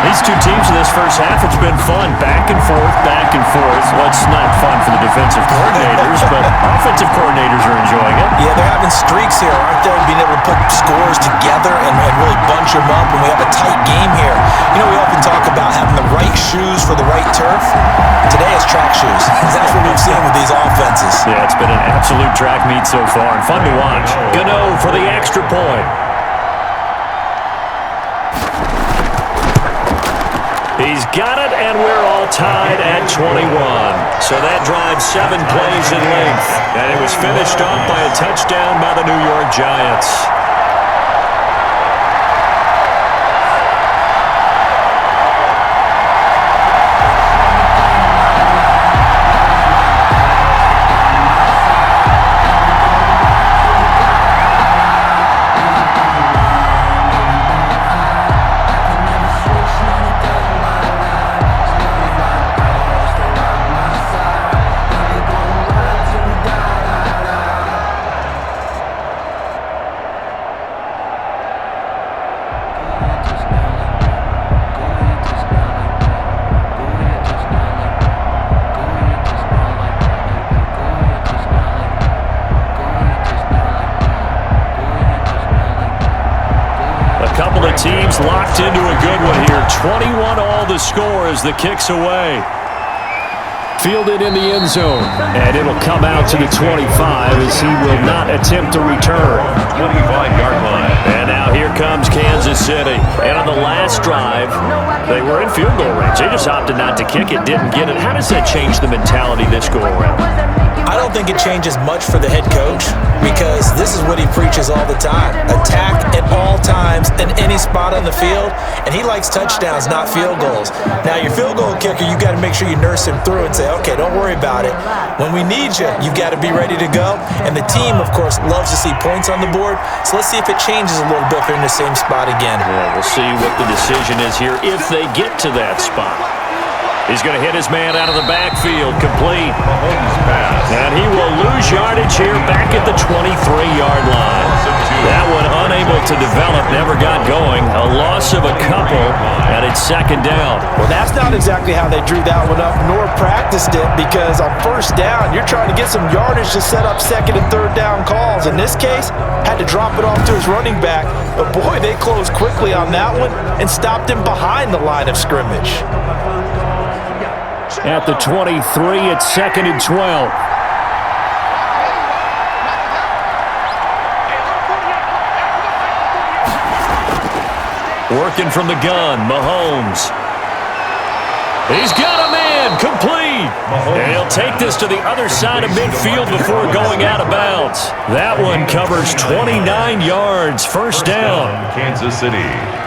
These two teams in this 1st half, it's been fun. Back and forth, back and forth. Well, it's not fun for the defensive coordinators, but offensive coordinators are enjoying it. Yeah, they're having streaks here, aren't they? Being able to put scores together and really bunch them up, and we have a tight game here. You know, we often talk about having the right shoes for the right turf. Today it's track shoes. That's what we've seen with these offenses. Yeah, it's been an absolute track meet so far, and fun to watch. Gano for the extra point. He's got it, and we're all tied at 21. So that drives 7 plays in length, and it was finished off by a touchdown by the New York Giants. Teams locked into a good one here. 21 all the score as the kick's away. Fielded in the end zone. And it'll come out to the 25 as he will not attempt to return. 25-yard line. And now here comes Kansas City. And on the last drive, they were in field goal range. They just opted not to kick it, didn't get it. How does that change the mentality this go around? I don't think it changes much for the head coach because this is what he preaches all the time. Attack at all times in any spot on the field, and he likes touchdowns, not field goals. Now, your field goal kicker, you got to make sure you nurse him through and say, okay, don't worry about it. When we need you, you've got to be ready to go. And the team, of course, loves to see points on the board, so let's see if it changes a little bit if they're in the same spot again. Yeah, we'll see what the decision is here if they get to that spot. He's going to hit his man out of the backfield, complete. And he will lose yardage here back at the 23-yard line. That one unable to develop, never got going. A loss of a couple, and it's second down. Well, that's not exactly how they drew that one up, nor practiced it, because on first down, you're trying to get some yardage to set up second and third down calls. In this case, had to drop it off to his running back. But boy, they closed quickly on that one and stopped him behind the line of scrimmage. At the 23, it's second and 12. Working from the gun, Mahomes. He's got a man, complete. And he'll take this to the other side of midfield before going out of bounds. That one covers 29 yards, first down. Kansas City.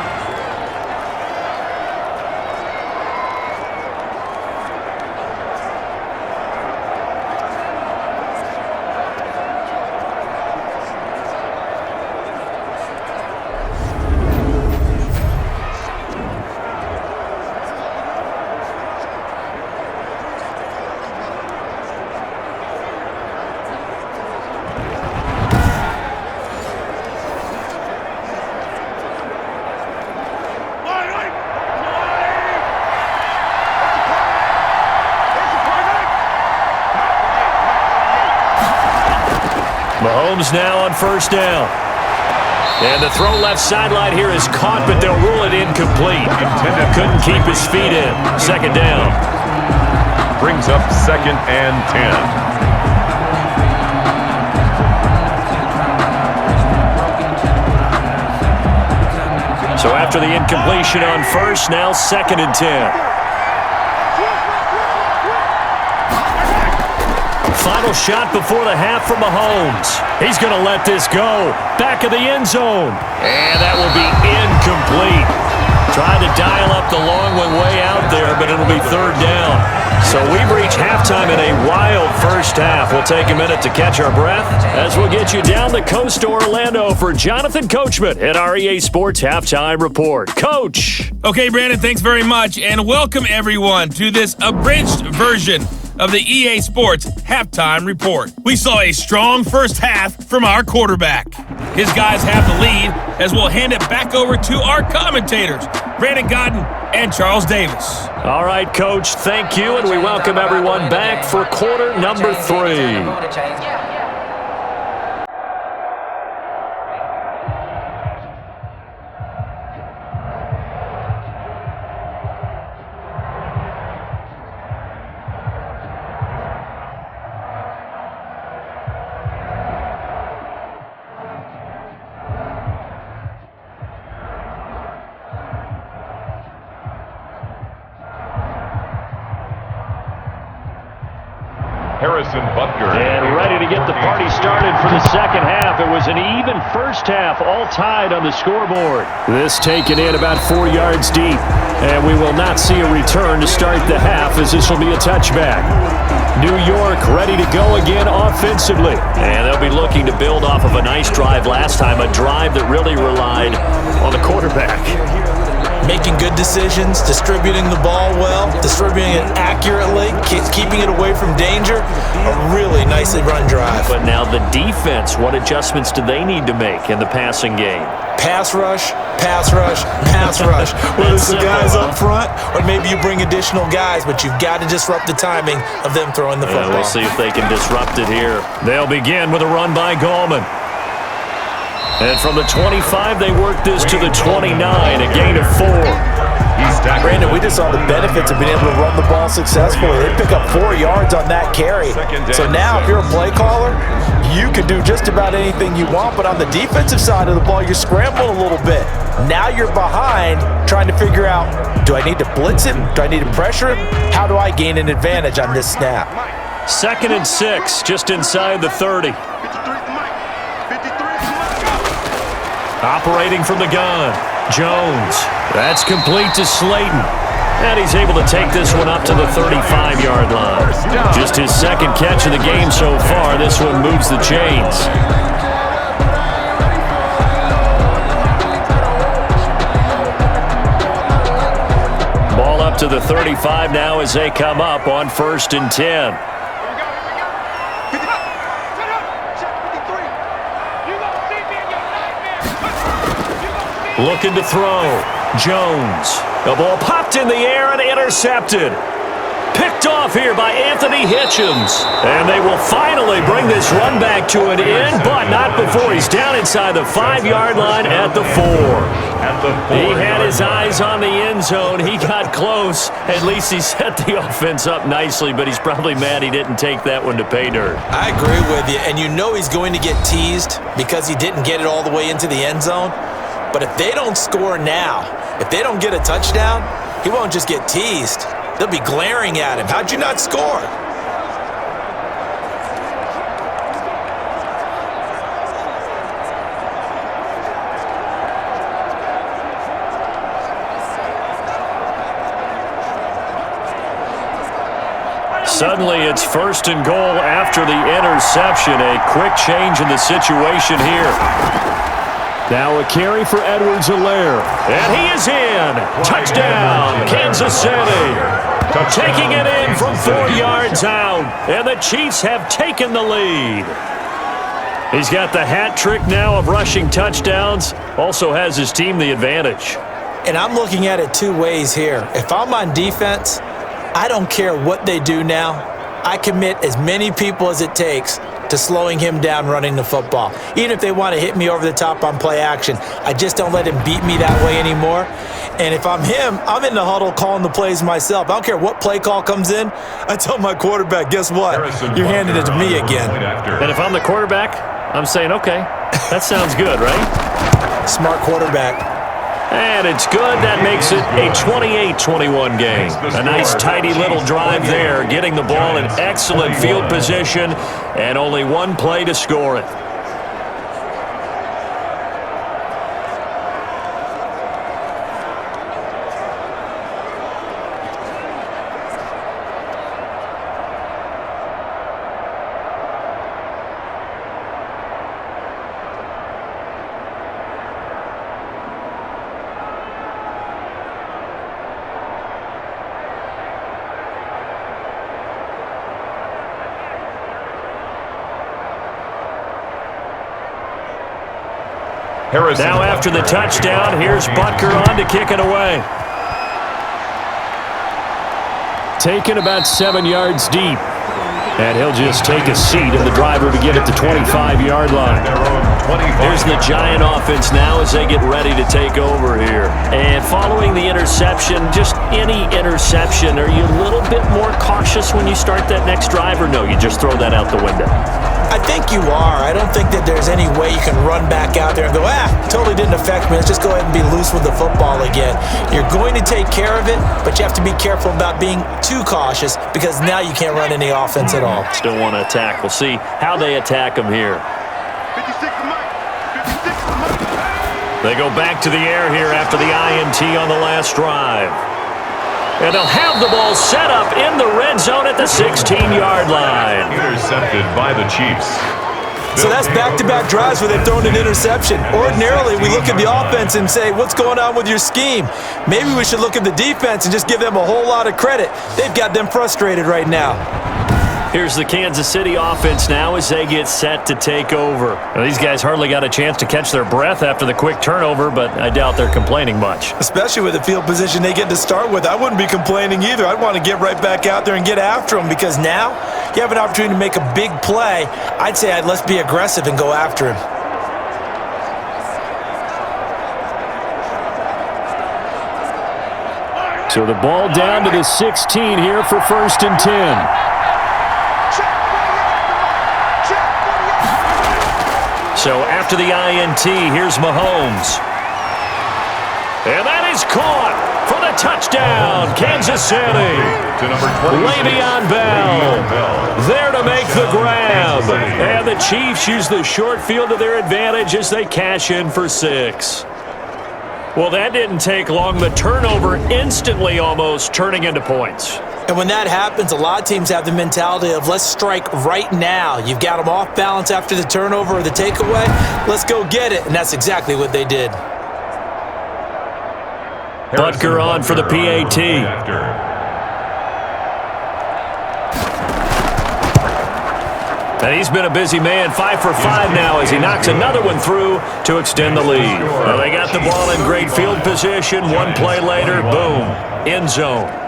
Mahomes now on first down. And the throw left sideline here is caught, but they'll rule it incomplete. Couldn't keep his feet in. Second down. Brings up second and 10. So after the incompletion on first, now second and 10. Final shot before the half from Mahomes. He's going to let this go. Back of the end zone. And that will be incomplete. Trying to dial up the long one way out there, but it'll be third down. So we've reached halftime in a wild first half. We'll take a minute to catch our breath as we'll get you down the coast to Orlando for Jonathan Coachman at our EA Sports Halftime Report. Coach. Okay, Brandon, thanks very much, and welcome everyone to this abridged version of the EA Sports Halftime Report. We saw a strong first half from our quarterback. his guys have the lead, as we'll hand it back over to our commentators, Brandon Godden and Charles Davis. All right, Coach, thank you, and we welcome everyone back for quarter number 3. And ready to get the party started for the second half. It was an even first half, all tied on the scoreboard. This taken in about 4 yards deep. And we will not see a return to start the half, as this will be a touchback. New York ready to go again offensively. And they'll be looking to build off of a nice drive last time, a drive that really relied on the quarterback. Making good decisions, distributing the ball well, distributing it accurately, keeping it away from danger. A really nicely run drive. But now the defense, what adjustments do they need to make in the passing game? Pass rush, pass rush, pass rush. Whether it's the guys up front or maybe you bring additional guys, but you've got to disrupt the timing of them throwing the football. We'll see if they can disrupt it here. They'll begin with a run by Gallman. And from the 25, they work this to the 29, a gain of 4. Brandon, we just saw the benefits of being able to run the ball successfully. They pick up 4 yards on that carry. So now if you're a play caller, you can do just about anything you want, but on the defensive side of the ball, you're scrambling a little bit. Now you're behind trying to figure out, do I need to blitz him? Do I need to pressure him? How do I gain an advantage on this snap? 2nd and 6, just inside the 30. Operating from the gun, Jones. That's complete to Slayton. And he's able to take this one up to the 35-yard line. Just his second catch of the game so far. This one moves the chains. Ball up to the 35 now as they come up on 1st and 10. Looking to throw. Jones. The ball popped in the air and intercepted. Picked off here by Anthony Hitchens. And they will finally bring this run back to an end, but not before he's down inside the 5-yard line at the 4. He had his eyes on the end zone. He got close. At least he set the offense up nicely, but he's probably mad he didn't take that one to pay dirt. I agree with you, and you know he's going to get teased because he didn't get it all the way into the end zone. But if they don't score now, if they don't get a touchdown, he won't just get teased. They'll be glaring at him. How'd you not score? Suddenly it's 1st and goal after the interception. A quick change in the situation here. Now a carry for Edwards-Helaire. And he is in. Touchdown, Kansas City. Taking it in from 4 yards out. And the Chiefs have taken the lead. He's got the hat trick now of rushing touchdowns. Also has his team the advantage. And I'm looking at it 2 ways here. If I'm on defense, I don't care what they do now. I commit as many people as it takes to slowing him down running the football. Even if they want to hit me over the top on play action, I just don't let him beat me that way anymore. And if I'm him, I'm in the huddle calling the plays myself. I don't care what play call comes in. I tell my quarterback, guess what? You're handing it to me again. And if I'm the quarterback, I'm saying, okay, that sounds good, right? Smart quarterback. And it's good. That makes it a 28-21 game. A nice, tidy little drive there, getting the ball in excellent field position, and only one play to score it. Now after the touchdown, here's Butker on to kick it away. Taken about 7 yards deep. And he'll just take a seat in the driver to get it to 25-yard line. Here's the Giant offense now as they get ready to take over here. And following the interception, just any interception, are you a little bit more cautious when you start that next drive, or no, you just throw that out the window? I think you are. I don't think that there's any way you can run back out there and go, totally didn't affect me. Let's just go ahead and be loose with the football again. You're going to take care of it, but you have to be careful about being too cautious because now you can't run any offense at all. Still want to attack. We'll see how they attack him here. 56 to Mike. 56 to Mike. They go back to the air here after the INT on the last drive. And they'll have the ball set up in the red zone at the 16-yard line. Intercepted by the Chiefs. So that's back-to-back drives where they've thrown an interception. Ordinarily, we look at the offense and say, what's going on with your scheme? Maybe we should look at the defense and just give them a whole lot of credit. They've got them frustrated right now. Here's the Kansas City offense now as they get set to take over. Now, these guys hardly got a chance to catch their breath after the quick turnover, but I doubt they're complaining much. Especially with the field position they get to start with. I wouldn't be complaining either. I'd want to get right back out there and get after them because now you have an opportunity to make a big play. I'd say let's be aggressive and go after him. So the ball down to the 16 here for 1st and 10. So after the INT, here's Mahomes. And that is caught for the touchdown, Kansas City. Le'Veon Bell there to make the grab. And the Chiefs use the short field to their advantage as they cash in for 6. Well, that didn't take long. The turnover instantly almost turning into points. And when that happens, a lot of teams have the mentality of let's strike right now. You've got them off balance after the turnover or the takeaway. Let's go get it. And that's exactly what they did. Butker on for the PAT. And he's been a busy man, 5 for 5 now as he knocks another one through to extend the lead. Well, they got the ball in great field position. One play later, boom, end zone.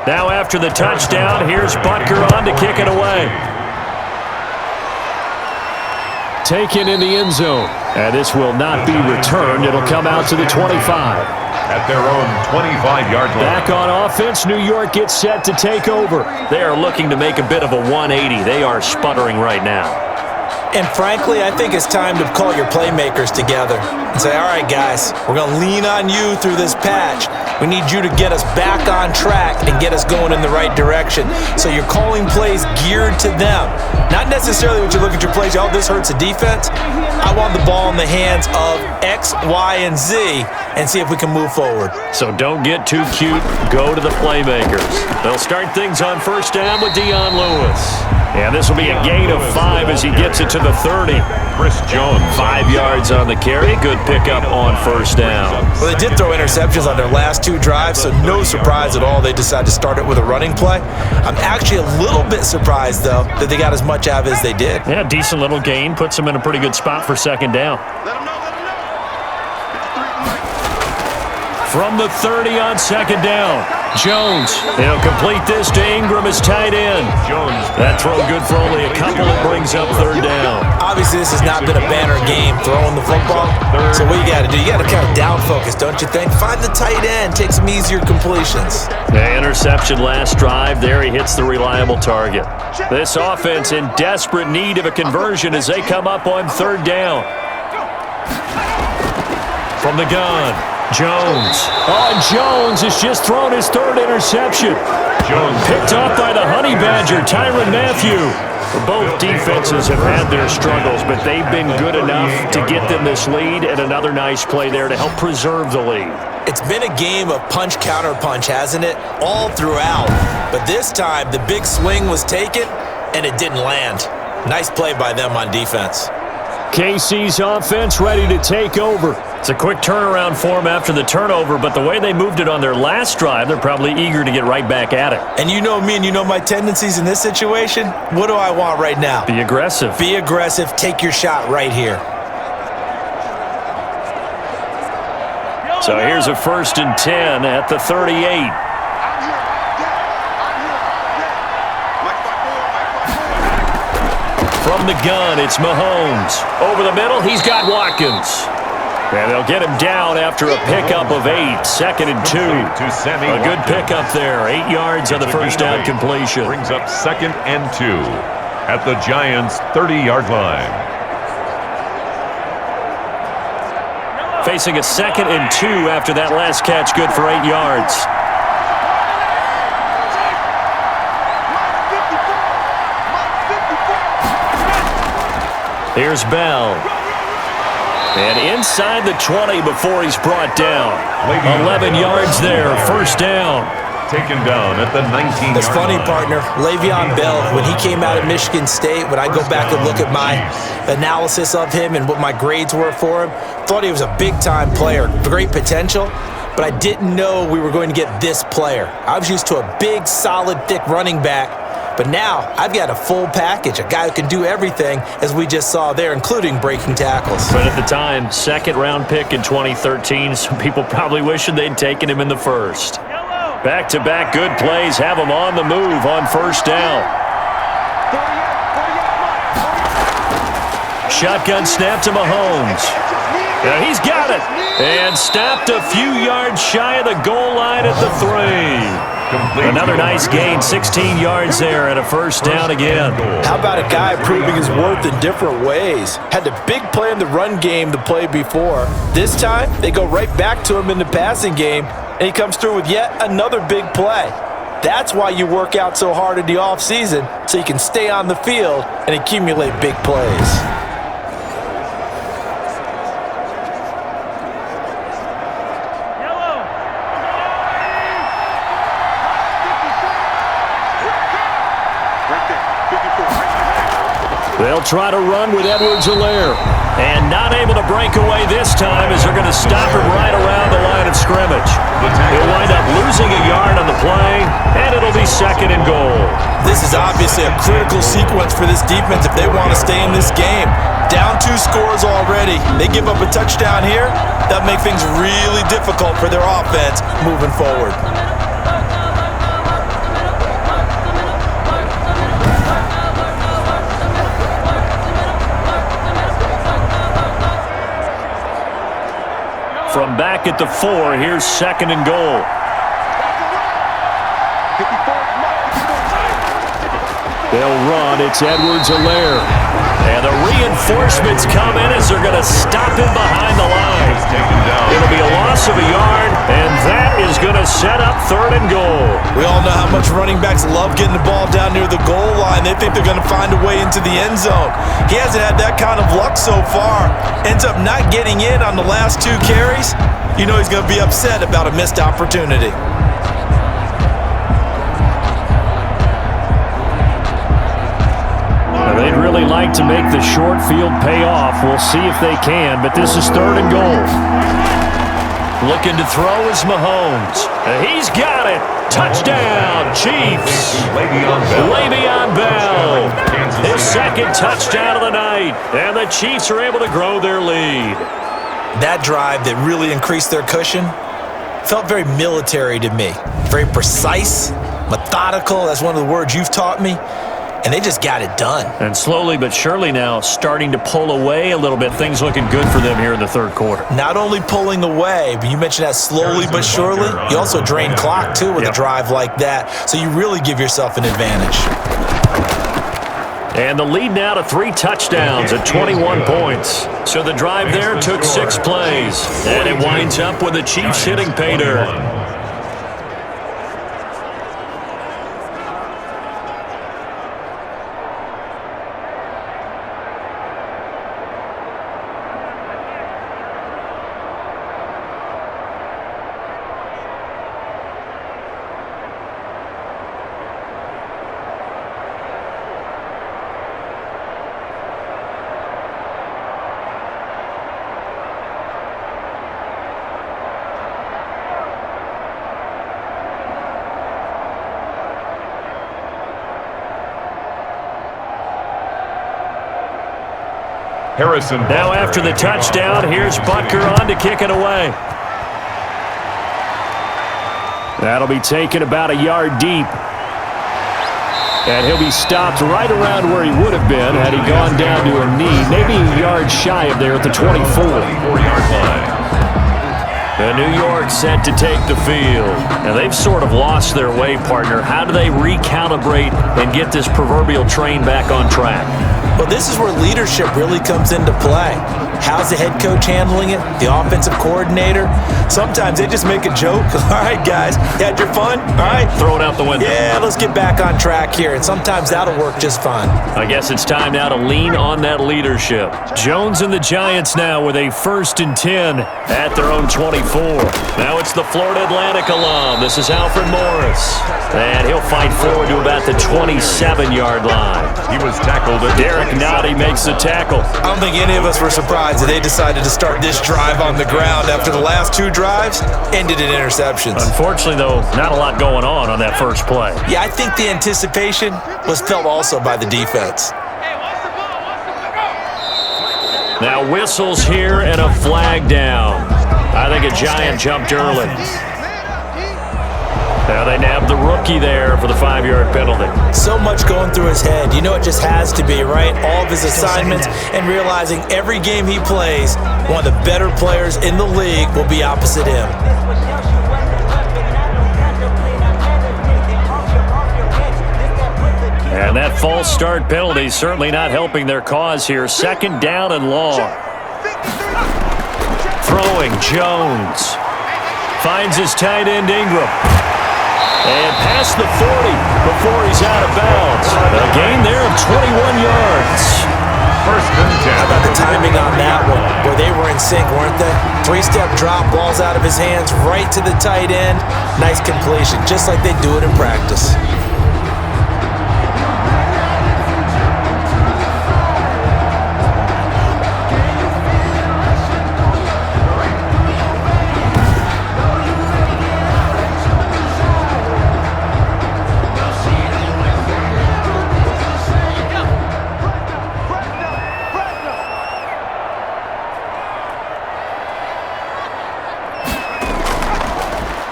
Now after the touchdown, here's Butker on to kick it away. Taken in the end zone. And this will not be returned. It'll come out to the 25. At their own 25-yard line. Back on offense, New York gets set to take over. They are looking to make a bit of a 180. They are sputtering right now. And frankly, I think it's time to call your playmakers together and say, all right, guys, we're going to lean on you through this patch. We need you to get us back on track and get us going in the right direction. So you're calling plays geared to them. Not necessarily when you look at your plays, oh, this hurts the defense. I want the ball in the hands of X, Y, and Z and see if we can move forward. So don't get too cute. Go to the playmakers. They'll start things on 1st down with Dion Lewis. And this will be a gain of 5 as he gets it to the 30. Chris Jones. 5 yards on the carry. Good pickup on 1st down. Well, they did throw interceptions on their last 2 drives, so no surprise at all they decided to start it with a running play. I'm actually a little bit surprised, though, that they got as much out of it as they did. Yeah, decent little gain. Puts them in a pretty good spot for 2nd down. Let him know. From the 30 on 2nd down. Jones, he'll complete this to Ingram as tight end. Jones. That throw good for only a couple. It brings up 3rd down. Obviously, this has not been a banner game throwing the football. So what you got to do, you got to kind of down focus, don't you think? Find the tight end, take some easier completions. The interception last drive. There he hits the reliable target. This offense in desperate need of a conversion as they come up on 3rd down. From the gun. Jones. Oh, Jones has just thrown his 3rd interception. Jones picked off by the Honey Badger, Tyrann Mathieu. Both defenses have had their struggles, but they've been good enough to get them this lead, and another nice play there to help preserve the lead. It's been a game of punch-counter-punch, hasn't it? All throughout. But this time, the big swing was taken, and it didn't land. Nice play by them on defense. KC's offense ready to take over. It's a quick turnaround for them after the turnover, but the way they moved it on their last drive, they're probably eager to get right back at it. And you know me and you know my tendencies in this situation. What do I want right now? Be aggressive. Be aggressive. Take your shot right here. So here's a 1st and 10 at the 38. From the gun, it's Mahomes. Over the middle, he's got Watkins. And they'll get him down after a pickup of 8. 2nd and 2. A good pickup there. 8 yards on the first down completion. Brings up 2nd and 2 at the Giants' 30-yard line. Facing a 2nd and 2 after that last catch, good for 8 yards. Here's Bell. And inside the 20 before he's brought down. 11 yards there, 1st down. Taken down at the 19-yard line. It's funny, partner. Le'Veon Bell, when he came out of Michigan State, when I go back and look at my analysis of him and what my grades were for him, thought he was a big-time player, great potential, but I didn't know we were going to get this player. I was used to a big, solid, thick running back, but now I've got a full package, a guy who can do everything, as we just saw there, including breaking tackles. But at the time, 2nd-round pick in 2013, some people probably wishing they'd taken him in the 1st. Back-to-back good plays have him on the move on 1st down. Shotgun snap to Mahomes. Yeah, he's got it. And stopped a few yards shy of the goal line at the 3. Another nice gain, 16 yards there and a 1st down again. How about a guy proving his worth in different ways? Had the big play in the run game to play before. This time, they go right back to him in the passing game, and he comes through with yet another big play. That's why you work out so hard in the offseason, so you can stay on the field and accumulate big plays. They'll try to run with Edwards-Helaire. And not able to break away this time as they're going to stop him right around the line of scrimmage. He'll wind up losing a yard on the play, and it'll be 2nd and goal. This is obviously a critical sequence for this defense if they want to stay in this game. Down 2 scores already. They give up a touchdown here. That'll make things really difficult for their offense moving forward. From back at the 4, here's 2nd and goal. They'll run. It's Edwards-Helaire. And the reinforcements come in as they're going to stop him behind the line. It'll be a loss of a yard, and that is going to set up 3rd and goal. We all know how much running backs love getting the ball down near the goal line. They think they're going to find a way into the end zone. He hasn't had that kind of luck so far. Ends up not getting in on the last 2 carries. You know he's going to be upset about a missed opportunity. They'd really like to make the short field pay off. We'll see if they can, but this is 3rd and goal. Looking to throw is Mahomes. He's got it. Touchdown, Chiefs. Le'Veon Bell. His 2nd touchdown of the night. And the Chiefs are able to grow their lead. That drive that really increased their cushion felt very military to me. Very precise, methodical. That's one of the words you've taught me. And they just got it done. And slowly but surely now starting to pull away a little bit. Things looking good for them here in the 3rd quarter. Not only pulling away, but you mentioned that slowly but surely. You also drain clock, too, with a drive like that. So you really give yourself an advantage. And the lead now to 3 touchdowns at 21 points. So the drive there took 6 plays. And it winds up with the Chiefs hitting pay dirt. Harrison Now Butker. after the touchdown, here's Butker on to kick it away. That'll be taken about a yard deep. And he'll be stopped right around where he would have been had he gone down to a knee, maybe a yard shy of there at the 24. 4-yard line. The New York set to take the field. Now, they've sort of lost their way, partner. How do they recalibrate and get this proverbial train back on track? Well, this is where leadership really comes into play. How's the head coach handling it? The offensive coordinator? Sometimes they just make a joke. All right, guys, you had your fun? All right. Throw it out the window. Yeah, let's get back on track here. And sometimes that'll work just fine. I guess it's time now to lean on that leadership. Jones and the Giants now with a 1st and 10 at their own 24. Now it's the Florida Atlantic alum. This is Alfred Morris. And he'll fight forward to about the 27-yard line. He was tackled at Derek Nottie makes the tackle. I don't think any of us were surprised that they decided to start this drive on the ground after the last 2 drives ended in interceptions. Unfortunately, though, not a lot going on that first play. Yeah, I think the anticipation was felt also by the defense. Now whistles here and a flag down. I think a Giant jumped early. Now they nabbed the rookie there for the 5-yard penalty. So much going through his head. You know it just has to be, right? All of his assignments and realizing every game he plays, one of the better players in the league will be opposite him. And that false start penalty certainly not helping their cause here. 2nd down and long. Throwing Jones. Finds his tight end Ingram. And past the 40 before he's out of bounds. A gain there of 21 yards. 1st and 10. How about the timing on that one? Boy, they were in sync, weren't they? 3-step drop, balls out of his hands, right to the tight end. Nice completion, just like they do it in practice.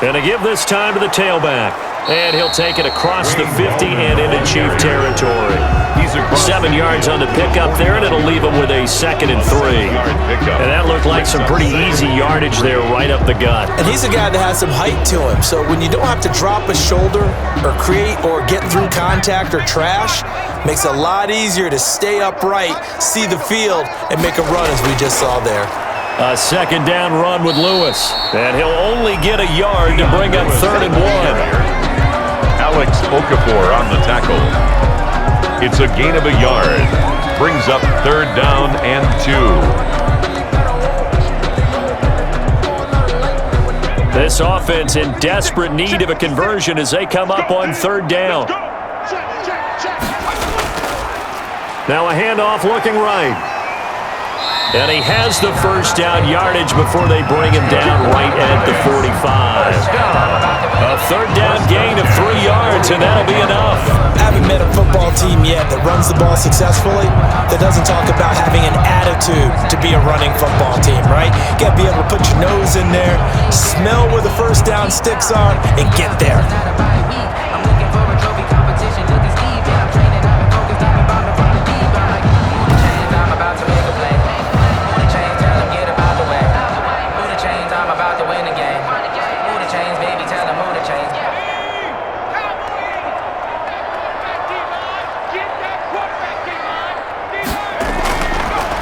And to give this time to the tailback. And he'll take it across the 50 and into Chief territory. 7 yards on the pickup there, and it'll leave him with a 2nd and 3. And that looked like some pretty easy yardage there right up the gut. And he's a guy that has some height to him, so when you don't have to drop a shoulder or create or get through contact or trash, makes it a lot easier to stay upright, see the field, and make a run as we just saw there. A 2nd down run with Lewis. And he'll only get a yard to bring up 3rd and 1. Alex Okafor on the tackle. It's a gain of a yard. Brings up 3rd down and 2. This offense in desperate need of a conversion as they come up on 3rd down. Now a handoff looking right. And he has the 1st down yardage before they bring him down right at the 45. A 3rd down gain of 3 yards, and that'll be enough. I haven't met a football team yet that runs the ball successfully that doesn't talk about having an attitude to be a running football team, right? You got to be able to put your nose in there, smell where the 1st down sticks are, and get there.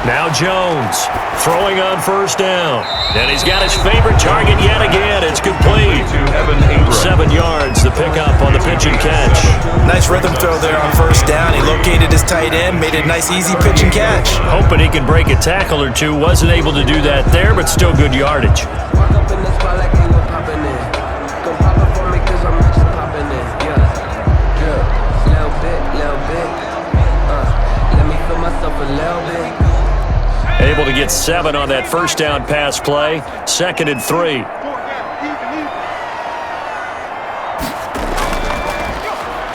Now Jones throwing on 1st down. And he's got his favorite target yet again. It's complete. 7 yards, the pickup on the pitch and catch. Nice rhythm throw there on 1st down. He located his tight end, made a nice easy pitch and catch. Hoping he can break a tackle or two. Wasn't able to do that there, but still good yardage. Able to get 7 on that 1st down pass play. 2nd and 3.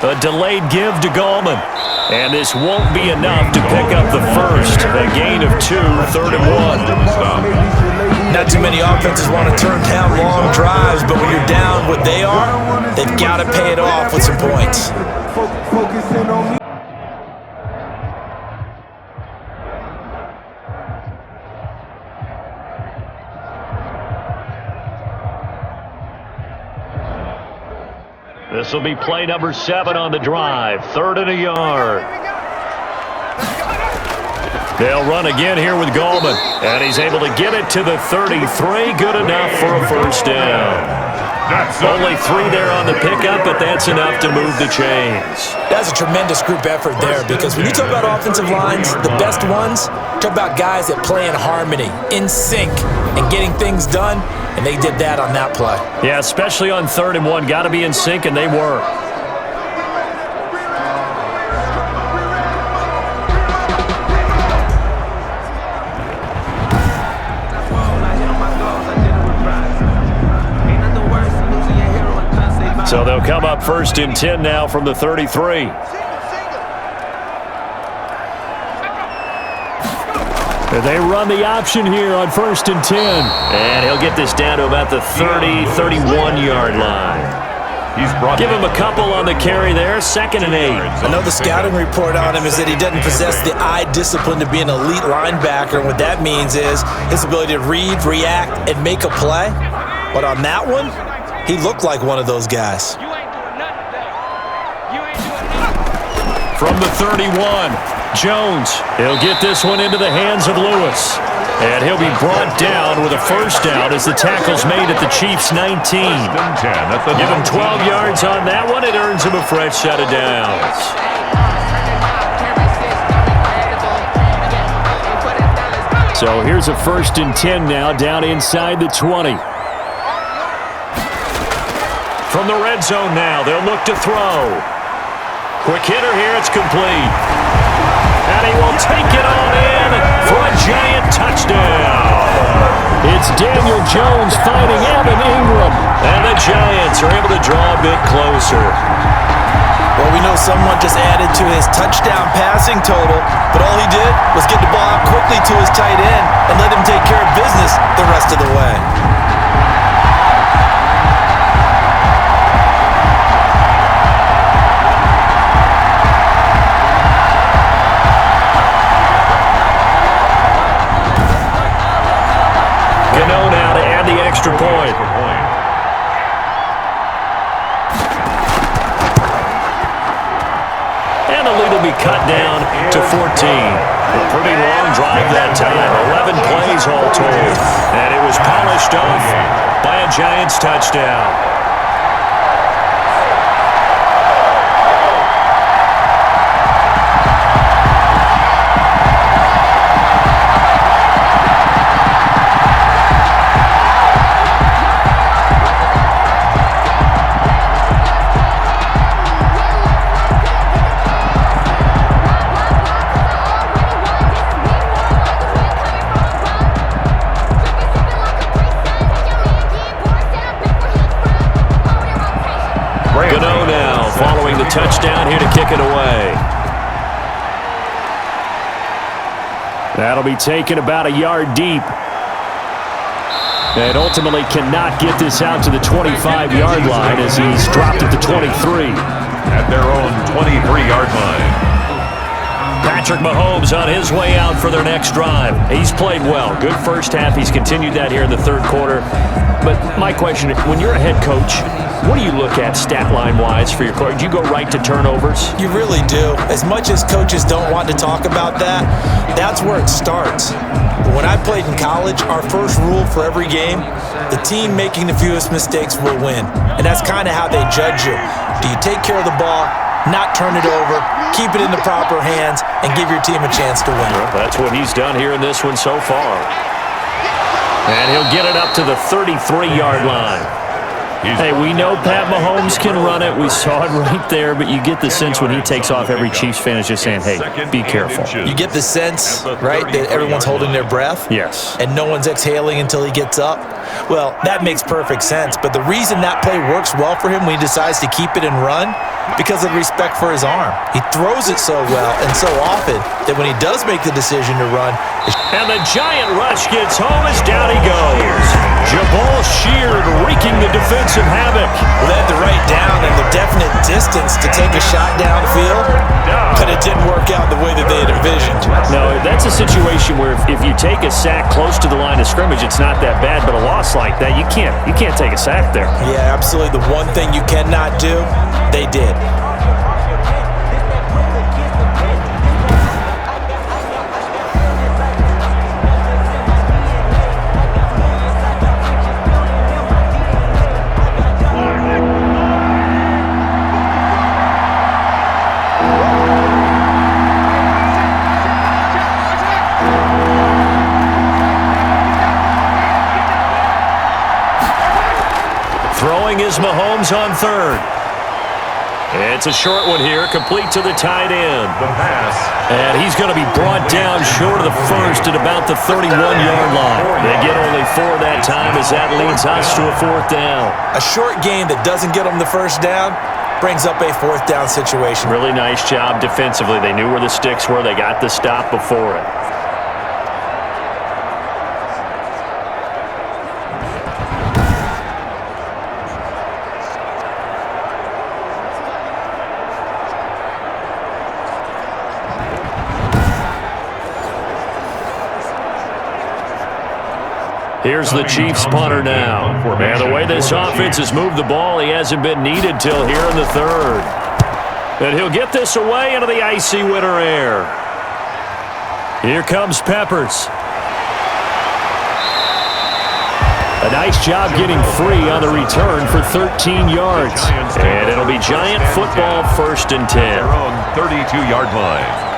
A delayed give to Gallman. And this won't be enough to pick up the first. A gain of 2, 3rd and 1. Not too many offenses want to turn down long drives, but when you're down what they are, they've got to pay it off with some points. This will be play number 7 on the drive. 3rd and a yard. They'll run again here with Gallman. And he's able to get it to the 33. Good enough for a first down. Only 3 there on the pickup, but that's enough to move the chains. That's a tremendous group effort there, because when you talk about offensive lines, the best ones, talk about guys that play in harmony, in sync, and getting things done, and they did that on that play. Yeah, especially on 3rd and 1. Got to be in sync, and they were. So they'll come up 1st and 10 now from the 33. And they run the option here on 1st and 10. And he'll get this down to about the 30, 31-yard line. Give him a couple on the carry there. 2nd and 8. I know the scouting report on him is that he doesn't possess the eye discipline to be an elite linebacker. And what that means is his ability to read, react, and make a play. But on that one, he looked like one of those guys. From the 31, Jones. He'll get this one into the hands of Lewis. And he'll be brought down with a first down as the tackle's made at the Chiefs' 19. Give him 12 yards on that one. It earns him a fresh set of downs. So here's a 1st and 10 now down inside the 20. From the red zone now, they'll look to throw. Quick hitter here, it's complete. And he will take it on in for a giant touchdown. It's Daniel Jones finding Evan Ingram. And the Giants are able to draw a bit closer. Well, we know someone just added to his touchdown passing total, but all he did was get the ball out quickly to his tight end and let him take care of business the rest of the way. Now to add the extra point. And the lead will be cut down to 14. A pretty long drive that time. 11 plays all told. And it was polished off by a Giants touchdown. Touchdown here to kick it away. That'll be taken about a yard deep. And ultimately cannot get this out to the 25-yard line as he's dropped at the 23. At their own 23-yard line. Patrick Mahomes on his way out for their next drive. He's played well. Good first half. He's continued that here in the 3rd quarter. But my question, when you're a head coach, what do you look at stat line-wise for your coach? Do you go right to turnovers? You really do. As much as coaches don't want to talk about that, that's where it starts. But when I played in college, our first rule for every game, the team making the fewest mistakes will win. And that's kind of how they judge you. Do you take care of the ball, not turn it over, keep it in the proper hands, and give your team a chance to win? Well, that's what he's done here in this one so far. And he'll get it up to the 33-yard line. Hey, we know Pat Mahomes can run it. We saw it right there, but you get the sense when he takes off, every Chiefs fan is just saying, hey, be careful. You get the sense, right, that everyone's holding their breath? Yes. And no one's exhaling until he gets up? Well, that makes perfect sense, but the reason that play works well for him when he decides to keep it and run, because of respect for his arm. He throws it so well and so often that when he does make the decision to run... And the giant rush gets home as down he goes. Jabal Sheard wreaking the defensive havoc. Led the right down and the definite distance to take a shot downfield, but it didn't work out the way that they had envisioned. No, that's a situation where if you take a sack close to the line of scrimmage, it's not that bad, but a loss like that, you can't take a sack there. Yeah, absolutely. The one thing you cannot do, they did. Throwing is Mahomes on third. It's a short one here, complete to the tight end. The pass. And he's going to be brought down short of the first at about the 31-yard line. They get only 4 that time as that leads us to a 4th down. A short game that doesn't get them the first down brings up a 4th down situation. Really nice job defensively. They knew where the sticks were. They got the stop before it. Here's the Chiefs punter now. And the way this offense has moved the ball, he hasn't been needed till here in the 3rd. And he'll get this away into the icy winter air. Here comes Peppers. A nice job getting free on the return for 13 yards. And it'll be Giant football 1st and 10. Their own 32-yard line.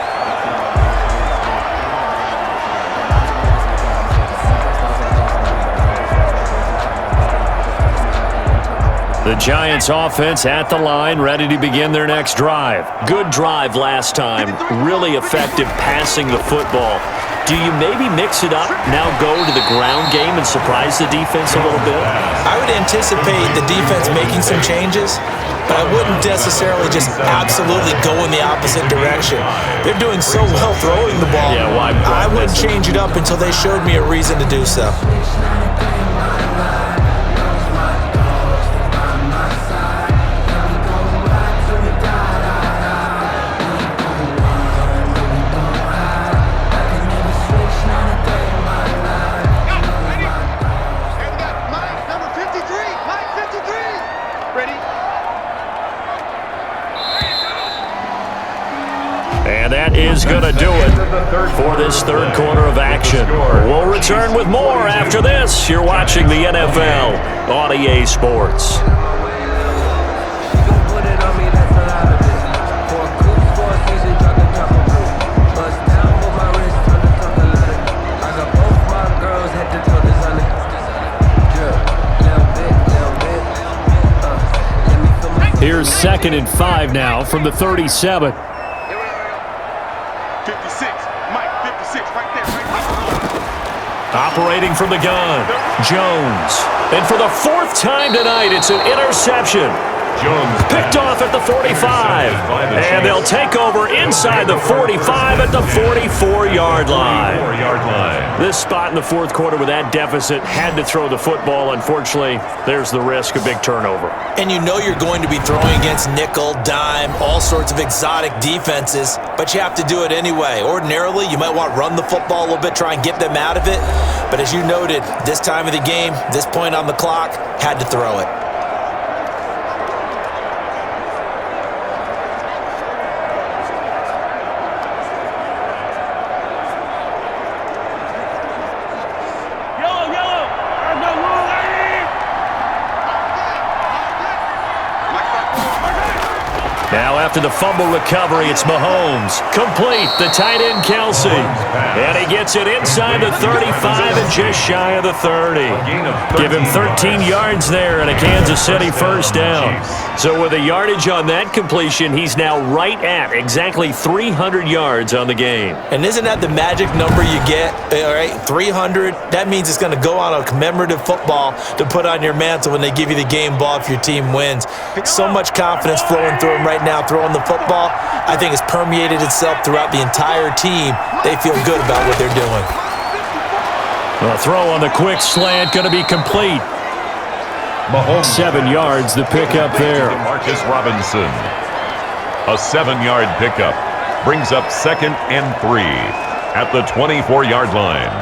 The Giants offense at the line, ready to begin their next drive. Good drive last time. Really effective passing the football. Do you maybe mix it up, now go to the ground game and surprise the defense a little bit? I would anticipate the defense making some changes, but I wouldn't necessarily just absolutely go in the opposite direction. They're doing so well throwing the ball. Yeah, well, I wouldn't change it up until they showed me a reason to do so. And that is going to do it for this 3rd quarter of action. We'll return with more after this. You're watching the NFL on EA Sports. Here's 2nd and 5 now from the 37. 56, Mike, 56, right there, Operating from the gun, Jones. And for the 4th time tonight, it's an interception. Jones Picked off at the 45. And they'll take over inside the 45 at the 44-yard line. This spot in the 4th quarter with that deficit had to throw the football. Unfortunately, there's the risk of big turnover. And you know you're going to be throwing against nickel, dime, all sorts of exotic defenses, but you have to do it anyway. Ordinarily, you might want to run the football a little bit, try and get them out of it. But as you noted, this time of the game, this point on the clock, had to throw it. Now after the fumble recovery, it's Mahomes. Complete, the tight end Kelsey. And he gets it inside the 35 and just shy of the 30. Give him 13 yards there and a Kansas City first down. So with a yardage on that completion, he's now right at exactly 300 yards on the game. And isn't that the magic number you get? All right, 300. That means it's going to go on a commemorative football to put on your mantle when they give you the game ball if your team wins. So much confidence flowing through him right now throwing the football. I think it's permeated itself throughout the entire team. They feel good about what they're doing. The throw on the quick slant going to be complete. Mahomes. 7 yards, the pickup there. Marcus Robinson. A 7-yard pickup brings up 2nd and 3 at the 24-yard line.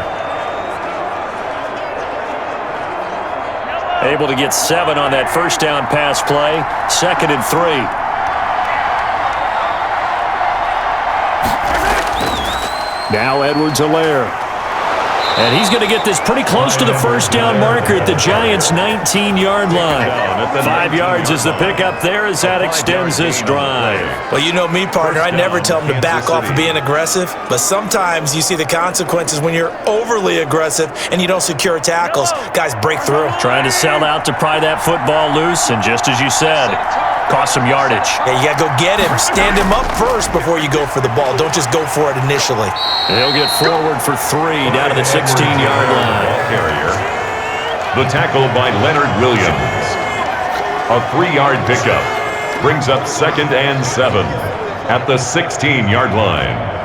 Able to get 7 on that first down pass play. 2nd and 3. Now Edwards-Helaire. And he's going to get this pretty close to the first down marker at the Giants' 19-yard line. 5 yards is the pickup there as that extends this drive. Well, you know me, partner. I never tell them to back off of being aggressive. But sometimes you see the consequences when you're overly aggressive and you don't secure tackles. Guys break through. Trying to sell out to pry that football loose. And just as you said, cost some yardage. Yeah, you got to go get him. Stand him up first before you go for the ball. Don't just go for it initially. He'll get forward for 3 down to the 16-yard line. Carrier. The tackle by Leonard Williams. A 3-yard pickup brings up 2nd and 7 at the 16-yard line.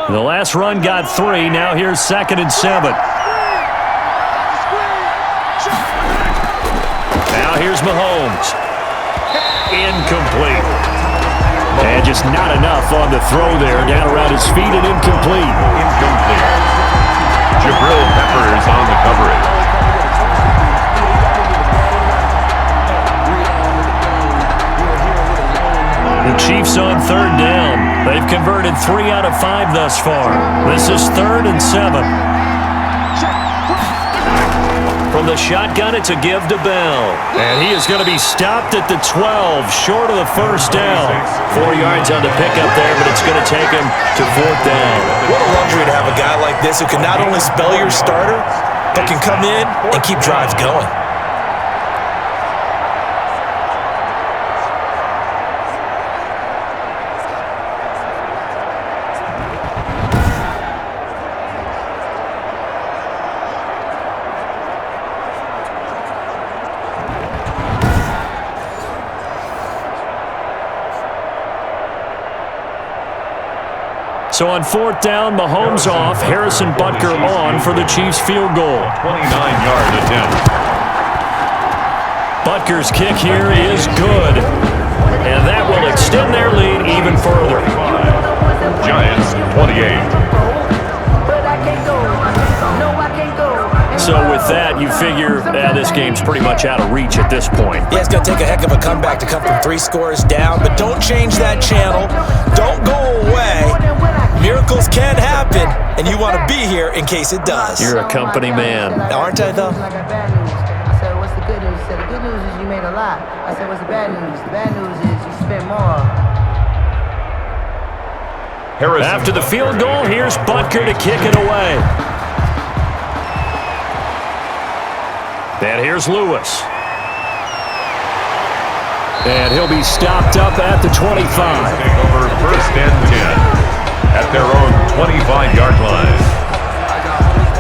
The last run got 3. Now here's 2nd and 7. Now here's Mahomes. Incomplete. And just not enough on the throw there. Down around his feet and incomplete. Jabril Peppers on the coverage. The Chiefs on 3rd down. They've converted 3 out of 5 thus far. This is 3rd and 7. From the shotgun, it's a give to Bell. And he is going to be stopped at the 12, short of the first down. 4 yards on the pickup there, but it's going to take him to 4th down. What a luxury to have a guy like this who can not only spell your starter, but can come in and keep drives going. So on 4th down, Mahomes off, Harrison Butker on for the Chiefs field goal. 29-yard attempt. Butker's kick here is good. And that will extend their lead even further. Giants 28. So with that, you figure this game's pretty much out of reach at this point. Yeah, it's going to take a heck of a comeback to come from 3 scores down, but don't change that channel. Don't go away. Miracles can happen, and you want to be here in case it does. You're a company man. Aren't I, though? I got bad news. I said, what's the good news? He said, the good news is you made a lot. I said, what's the bad news? The bad news is you spent more. After the field goal, here's Butker to kick it away. And here's Lewis. And he'll be stopped up at the 25. Take over 1st and 10 at their own 25-yard line.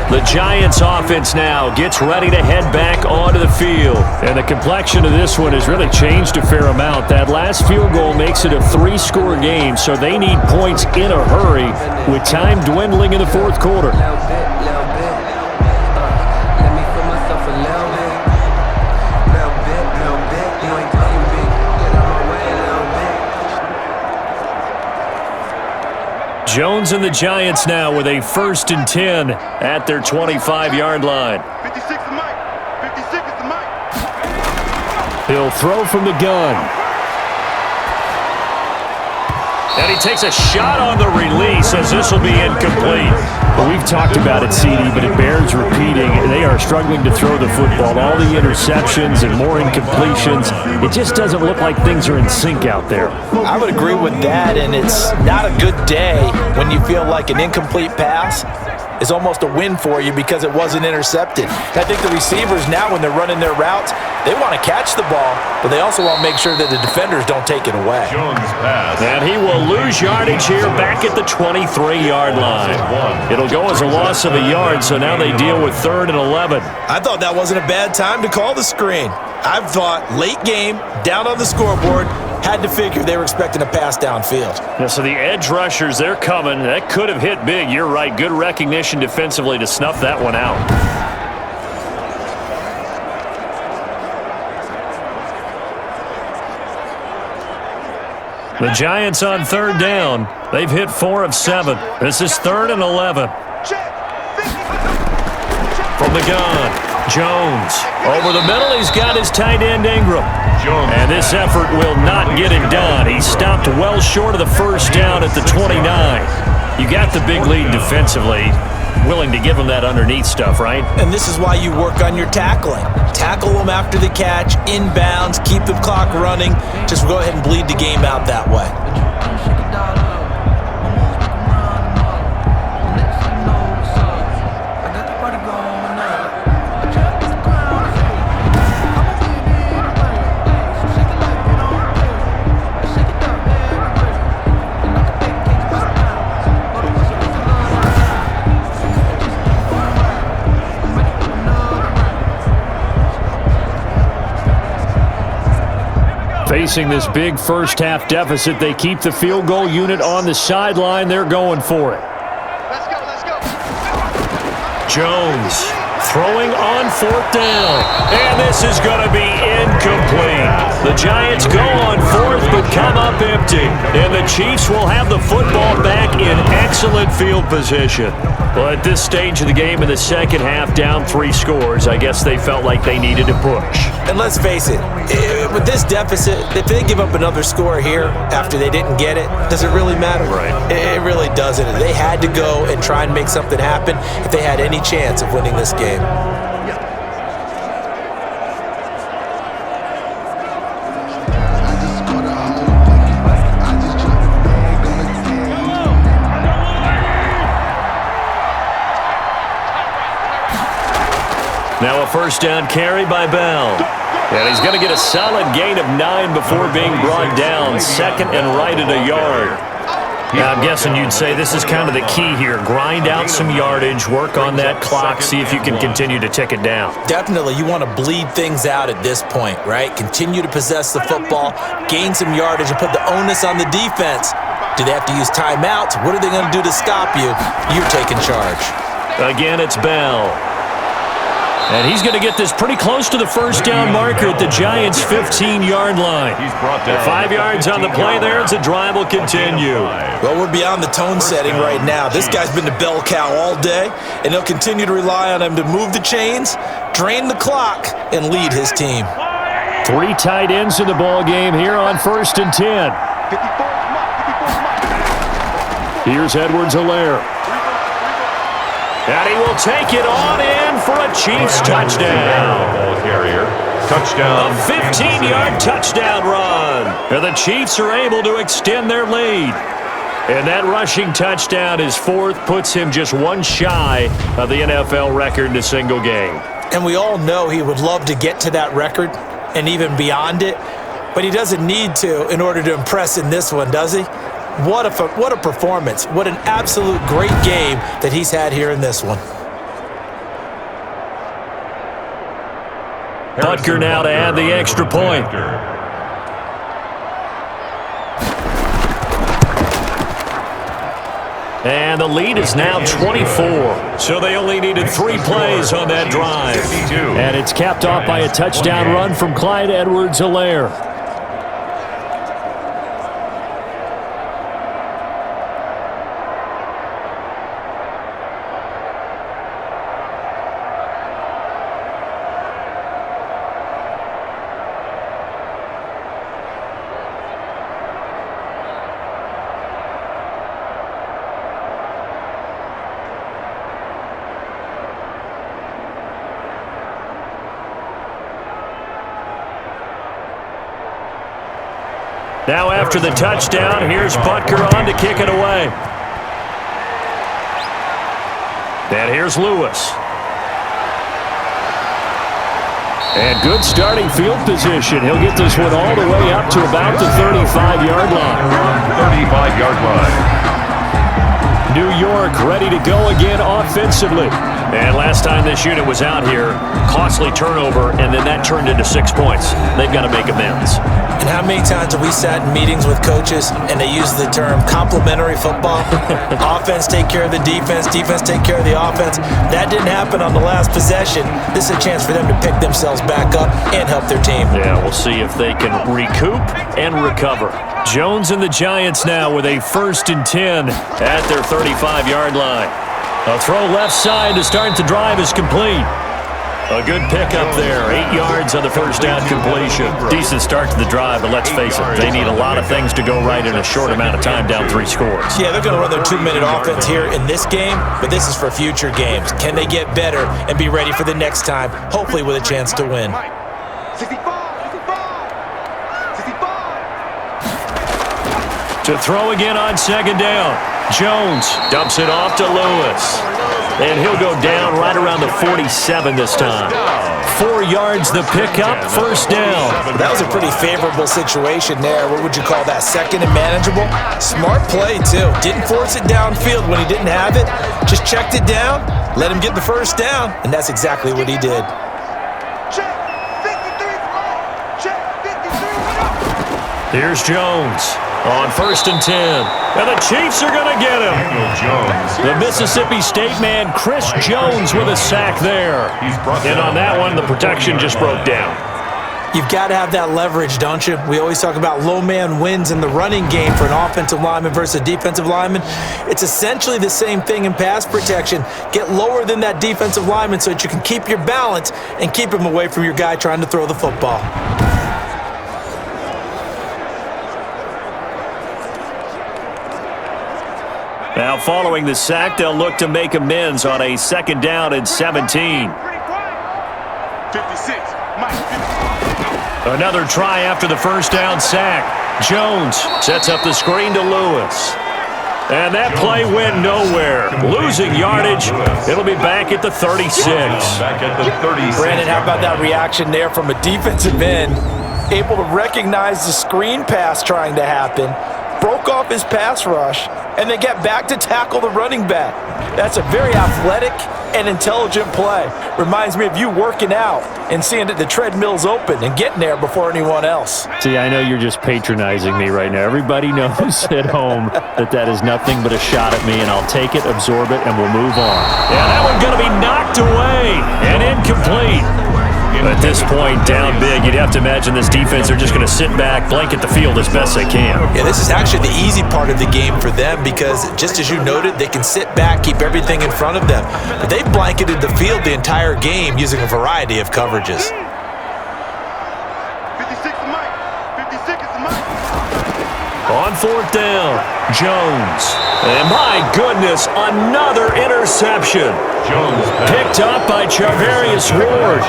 The Giants offense now gets ready to head back onto the field. And the complexion of this one has really changed a fair amount. That last field goal makes it a 3-score game, so they need points in a hurry with time dwindling in the 4th quarter. Jones and the Giants now with a 1st and 10 at their 25-yard line. 56 is Mike. 56 is the Mike. He'll throw from the gun. And he takes a shot on the release as this will be incomplete. Well, we've talked about it, CD, but it bears repeating. They are struggling to throw the football. All the interceptions and more incompletions. It just doesn't look like things are in sync out there. I would agree with that, and it's not a good day when you feel like an incomplete pass is almost a win for you because it wasn't intercepted. I think the receivers now, when they're running their routes, they want to catch the ball, but they also want to make sure that the defenders don't take it away. Jones pass. And he will lose yardage here back at the 23-yard line. It'll go as a loss of a yard, so now they deal with 3rd and 11. I thought that wasn't a bad time to call the screen. I thought late game, down on the scoreboard, had to figure they were expecting a pass downfield. Yeah, so the edge rushers, they're coming. That could have hit big. You're right. Good recognition defensively to snuff that one out. The Giants on 3rd down. They've hit 4 of 7. This is 3rd and 11. From the gun, Jones. Over the middle, he's got his tight end Ingram. And this effort will not get it done. He stopped well short of the first down at the 29. You got the big lead defensively. Willing to give him that underneath stuff, right? And this is why you work on your tackling. Tackle them after the catch, inbounds, keep the clock running. Just go ahead and bleed the game out that way. Facing this big first-half deficit, they keep the field goal unit on the sideline. They're going for it. Let's go. Jones throwing on 4th down. And this is going to be incomplete. The Giants go on 4th but come up empty. And the Chiefs will have the football back in excellent field position. Well, at this stage of the game in the second half, down 3 scores, I guess they felt like they needed to push. And let's face it, with this deficit, if they give up another score here after they didn't get it, does it really matter? Right. It really doesn't. They had to go and try and make something happen if they had any chance of winning this game. Now a first down carry by Bell. And he's going to get a solid gain of 9 before being brought down. 2nd and right at a yard. Now I'm guessing you'd say this is kind of the key here. Grind out some yardage, work on that clock, see if you can continue to tick it down. Definitely, you want to bleed things out at this point, right? Continue to possess the football, gain some yardage, and put the onus on the defense. Do they have to use timeouts? What are they going to do to stop you? You're taking charge. Again, it's Bell. And he's going to get this pretty close to the first down marker at the Giants' 15-yard line. He's brought down 5 yards on the play there as the drive will continue. Well, we're beyond the tone setting right now. This guy's been the bell cow all day, and they'll continue to rely on him to move the chains, drain the clock, and lead his team. 3 tight ends in the ball game here on 1st and 10. Here's Edwards-Helaire. And he will take it on in for a Chiefs touchdown. Ball carrier. Touchdown. A 15-yard touchdown run. And the Chiefs are able to extend their lead. And that rushing touchdown, his 4th, puts him just 1 shy of the NFL record in a single game. And we all know he would love to get to that record and even beyond it, but he doesn't need to in order to impress in this one, does he? What a performance. What an absolute great game that he's had here in this one. Butker now to add the extra point. And the lead is now 24. So they only needed 3 plays on that drive. And it's capped off by a touchdown run from Clyde Edwards-Helaire. Now after the touchdown, here's Butker on to kick it away. And here's Lewis. And good starting field position. He'll get this one all the way up to about the 35-yard line. 35-yard line. New York ready to go again offensively. And last time this unit was out here, costly turnover, and then that turned into 6 points. They've got to make amends. And how many times have we sat in meetings with coaches and they use the term complementary football? Offense take care of the defense, defense take care of the offense. That didn't happen on the last possession. This is a chance for them to pick themselves back up and help their team. Yeah, we'll see if they can recoup and recover. Jones and the Giants now with a 1st and 10 at their 35-yard line. A throw left side to start the drive is complete. A good pickup there, 8 yards on the first down completion. Decent start to the drive, but let's face it, they need a lot of things to go right in a short amount of time down 3 scores. Yeah, they're going to run their 2-minute offense here in this game, but this is for future games. Can they get better and be ready for the next time, hopefully with a chance to win? 65. To throw again on 2nd down. Jones dumps it off to Lewis. And he'll go down right around the 47 this time. 4 yards the pickup, 1st down. That was a pretty favorable situation there. What would you call that, 2nd and manageable? Smart play, too. Didn't force it downfield when he didn't have it. Just checked it down, let him get the 1st down, and that's exactly what he did. Check. 53. Check. 53. Here's Jones on 1st and 10. And the Chiefs are going to get him. The Mississippi State man, Chris Jones, with a sack there. And on that one, the protection just broke down. You've got to have that leverage, don't you? We always talk about low man wins in the running game for an offensive lineman versus a defensive lineman. It's essentially the same thing in pass protection. Get lower than that defensive lineman so that you can keep your balance and keep him away from your guy trying to throw the football. Now following the sack, they'll look to make amends on a 2nd down and 17. 56. Mike. Another try after the 1st down sack. Jones sets up the screen to Lewis. And that play went nowhere. Losing yardage. It'll be back at the 36. Back at the 36. Brandon, how about that reaction there from a defensive end? Able to recognize the screen pass trying to happen. Broke off his pass rush, and then get back to tackle the running back. That's a very athletic and intelligent play. Reminds me of you working out and seeing that the treadmill's open and getting there before anyone else. See, I know you're just patronizing me right now. Everybody knows at home that is nothing but a shot at me, and I'll take it, absorb it, and we'll move on. Yeah, that one's going to be knocked away and incomplete. At this point, down big, you'd have to imagine this defense are just going to sit back, blanket the field as best they can. Yeah, this is actually the easy part of the game for them because, just as you noted, they can sit back, keep everything in front of them. But they've blanketed the field the entire game using a variety of coverages. 56 is Mike. 56 is Mike. On 4th down, Jones. And my goodness, another interception. Jones Picked up by Charvarius Ward.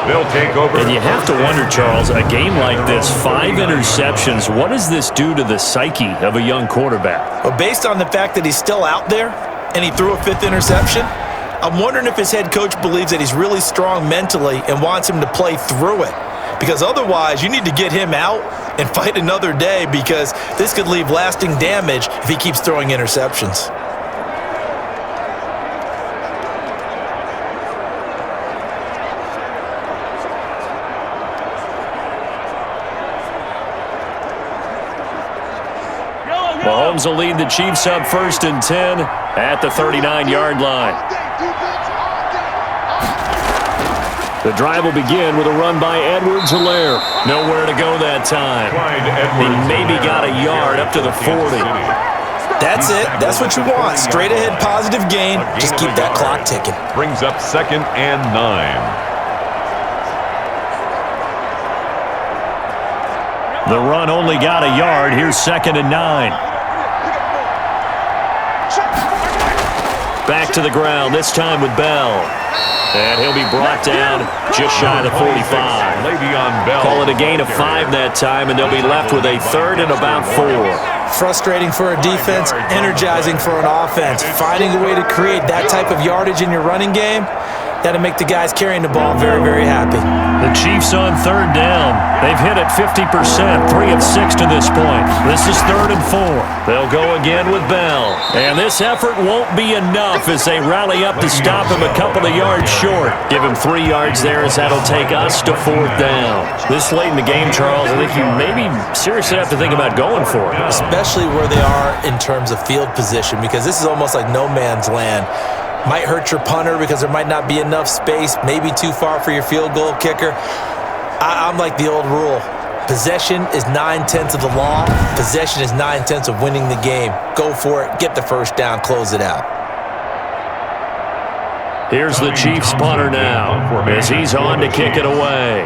They'll take over. And you have to wonder, Charles, a game like this, 5 interceptions, what does this do to the psyche of a young quarterback? But based on the fact that he's still out there and he threw a 5th interception, I'm wondering if his head coach believes that he's really strong mentally and wants him to play through it. Because otherwise, you need to get him out and fight another day because this could leave lasting damage if he keeps throwing interceptions. Mahomes will lead the Chiefs up 1st and 10 at the 39-yard line. The drive will begin with a run by Edwards-Helaire. Nowhere to go that time. He maybe got a yard up to the 40. That's it. That's what you want. Straight ahead positive gain. Just keep that clock ticking. Brings up 2nd and 9. The run only got a yard. Here's 2nd and 9. Back to the ground, this time with Bell. And he'll be brought down just shy of the 45. Call it a gain of 5 that time, and they'll be left with a 3rd and about 4. Frustrating for a defense, energizing for an offense. Finding a way to create that type of yardage in your running game, that'll make the guys carrying the ball very, very happy. The Chiefs on 3rd down. They've hit it 50%, 3 of 6 to this point. This is 3rd and 4. They'll go again with Bell. And this effort won't be enough as they rally up to stop him a couple of yards short. Give him 3 yards there as that'll take us to 4th down. This late in the game, Charles, I think you maybe seriously have to think about going for it. Especially where they are in terms of field position, because this is almost like no man's land. Might hurt your punter because there might not be enough space, maybe too far for your field goal kicker. I'm like the old rule. Possession is 9/10 of the law. Possession is 9/10 of winning the game. Go for it. Get the first down. Close it out. Here's the Chiefs punter now as he's on to kick it away.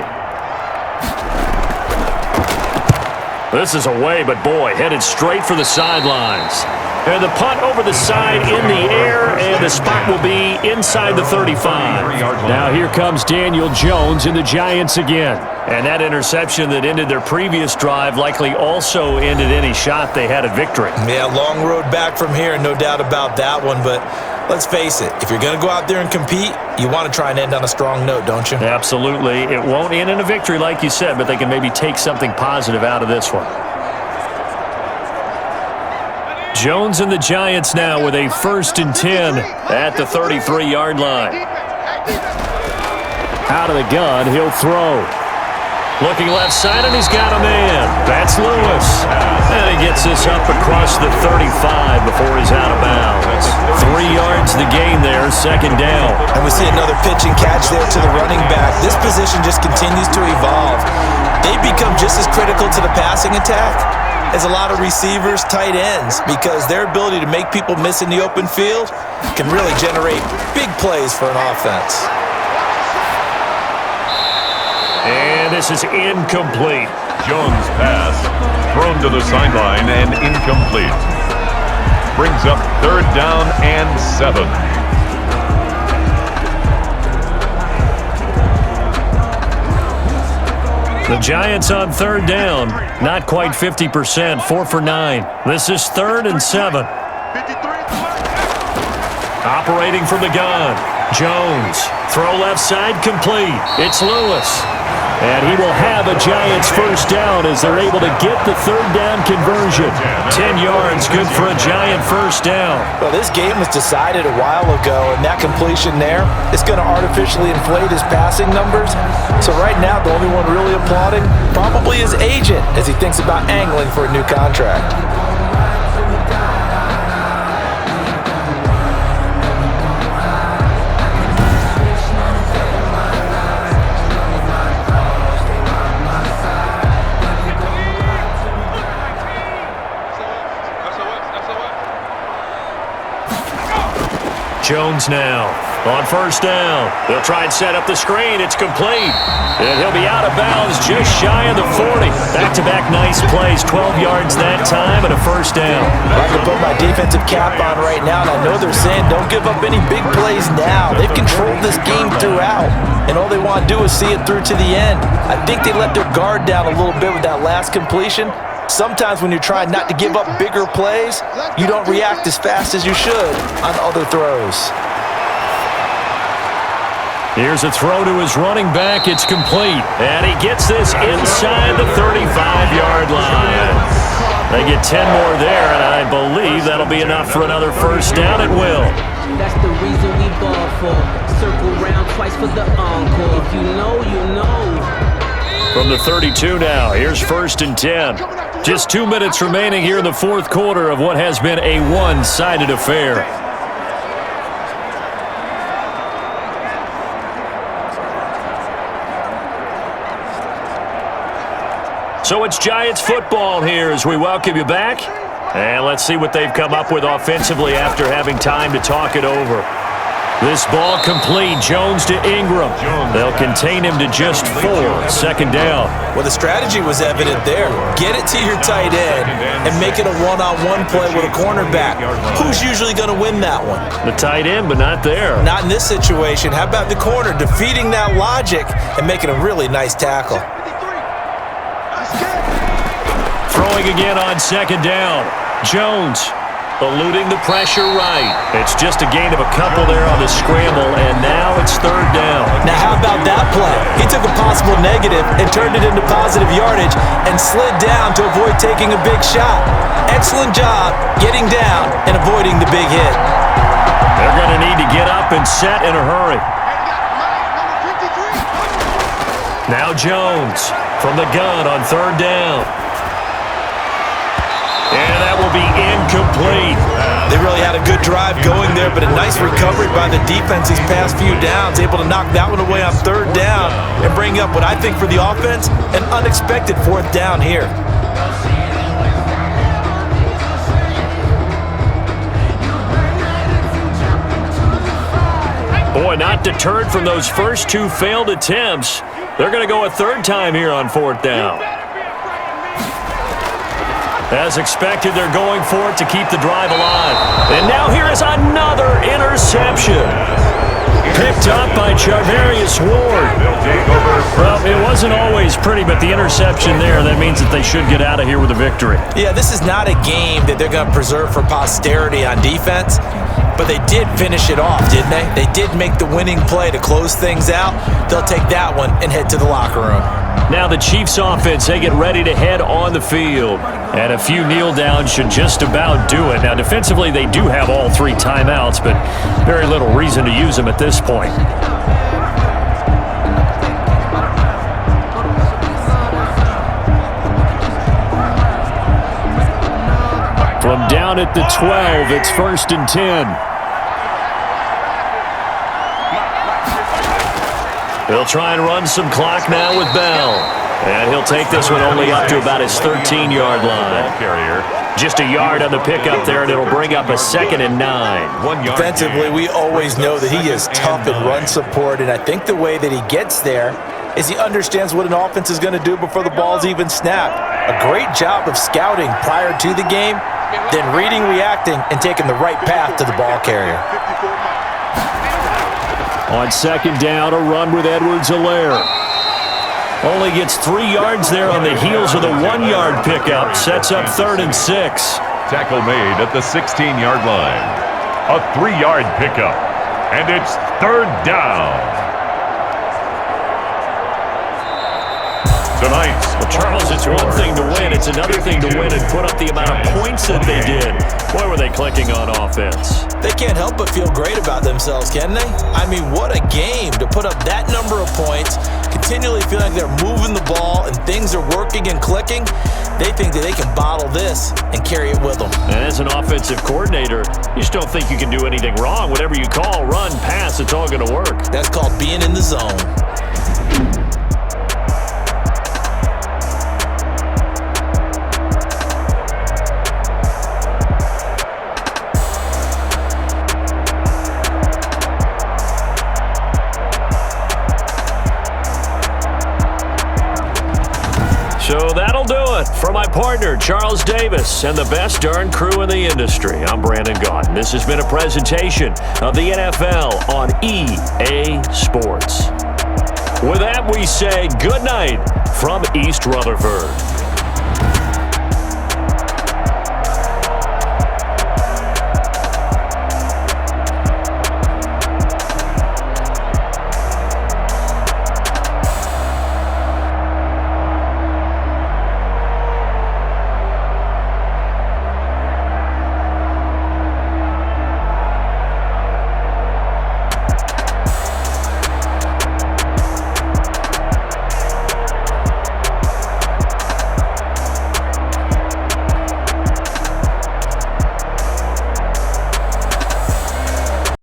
This is away, but boy, headed straight for the sidelines. And the punt over the side in the air, and the spot will be inside the 35. Now here comes Daniel Jones and the Giants again. And that interception that ended their previous drive likely also ended any shot they had at victory. Yeah, long road back from here, no doubt about that one. But let's face it, if you're going to go out there and compete, you want to try and end on a strong note, don't you? Absolutely. It won't end in a victory like you said, but they can maybe take something positive out of this one. Jones and the Giants now with a 1st and 10 at the 33-yard line. Out of the gun, he'll throw. Looking left side, and he's got a man. That's Lewis. And he gets this up across the 35 before he's out of bounds. 3 yards the gain there, 2nd down. And we see another pitch and catch there to the running back. This position just continues to evolve. They become just as critical to the passing attack as a lot of receivers, tight ends, because their ability to make people miss in the open field can really generate big plays for an offense. And this is incomplete. Jones' pass thrown to the sideline and incomplete. Brings up 3rd down and 7. The Giants on 3rd down, not quite 50%, 4 for 9. This is 3rd and 7. Operating from the gun, Jones. Throw left side, complete. It's Lewis. And he will have a Giants 1st down as they're able to get the 3rd down conversion. 10 yards, good for a Giant 1st down. Well, this game was decided a while ago, and that completion there is going to artificially inflate his passing numbers. So right now, the only one really applauding probably his agent as he thinks about angling for a new contract. Jones now on 1st down. They'll try and set up the screen. It's complete. And he'll be out of bounds just shy of the 40. Back-to-back nice plays. 12 yards that time and a 1st down. I can put my defensive cap on right now, and I know they're saying don't give up any big plays now. They've controlled this game throughout, and all they want to do is see it through to the end. I think they let their guard down a little bit with that last completion. Sometimes when you're trying not to give up bigger plays, you don't react as fast as you should on other throws. Here's a throw to his running back. It's complete. And he gets this inside the 35-yard line. They get 10 more there, and I believe that'll be enough for another 1st down. It will. That's the reason we ball for. Circle round twice for the encore. If you know, you know. From the 32 now, here's 1st and 10. Just 2 minutes remaining here in the 4th quarter of what has been a one-sided affair. So it's Giants football here as we welcome you back. And let's see what they've come up with offensively after having time to talk it over. This ball complete. Jones to Ingram. They'll contain him to just 4. Second down. Well, the strategy was evident there. Get it to your tight end and make it a one-on-one play with a cornerback. Who's usually going to win that one? The tight end, but not there. Not in this situation. How about the corner defeating that logic and making a really nice tackle? Throwing again on second down. Jones eluding the pressure right. It's just a gain of a couple there on the scramble, and now it's third down. Now how about that play? He took a possible negative and turned it into positive yardage and slid down to avoid taking a big shot. Excellent job getting down and avoiding the big hit. They're going to need to get up and set in a hurry. Now Jones from the gun on third down. And that will be incomplete. They really had a good drive going there, but a nice recovery by the defense these past few downs, able to knock that one away on third down and bring up what I think for the offense, an unexpected fourth down here. Boy, not deterred from those first 2 failed attempts. They're going to go a third time here on fourth down. As expected, they're going for it to keep the drive alive. And now here is another interception. Picked up by Charvarius Ward. Well, it wasn't always pretty, but the interception there, that means that they should get out of here with a victory. Yeah, this is not a game that they're going to preserve for posterity on defense, but they did finish it off, didn't they? They did make the winning play to close things out. They'll take that one and head to the locker room. Now the Chiefs offense, they get ready to head on the field. And a few kneel downs should just about do it. Now defensively, they do have all 3 timeouts, but very little reason to use them at this point. From down at the 12, it's 1st and 10. He'll try and run some clock now with Bell. And he'll take this one only up to about his 13-yard line. Just a yard on the pickup there, and it'll bring up a 2nd and 9. Defensively, we always know that he is tough in run support, and I think the way that he gets there is he understands what an offense is going to do before the ball's even snapped. A great job of scouting prior to the game, then reading, reacting, and taking the right path to the ball carrier. On second down, a run with Edwards-Helaire. Only gets 3 yards there on the heels of the 1-yard pickup. Sets up 3rd and 6. Tackle made at the 16-yard line. A 3-yard pickup. And it's third down. Tonight, well, Charles, it's one thing to win. It's another thing to win and put up the amount of points that they did. Boy, were they clicking on offense. They can't help but feel great about themselves, can they? I mean, what a game to put up that number of points, continually feeling like they're moving the ball and things are working and clicking. They think that they can bottle this and carry it with them. And as an offensive coordinator, you just don't think you can do anything wrong. Whatever you call, run, pass, it's all going to work. That's called being in the zone. So that'll do it for my partner, Charles Davis, and the best darn crew in the industry. I'm Brandon Gaudin. This has been a presentation of the NFL on EA Sports. With that, we say good night from East Rutherford.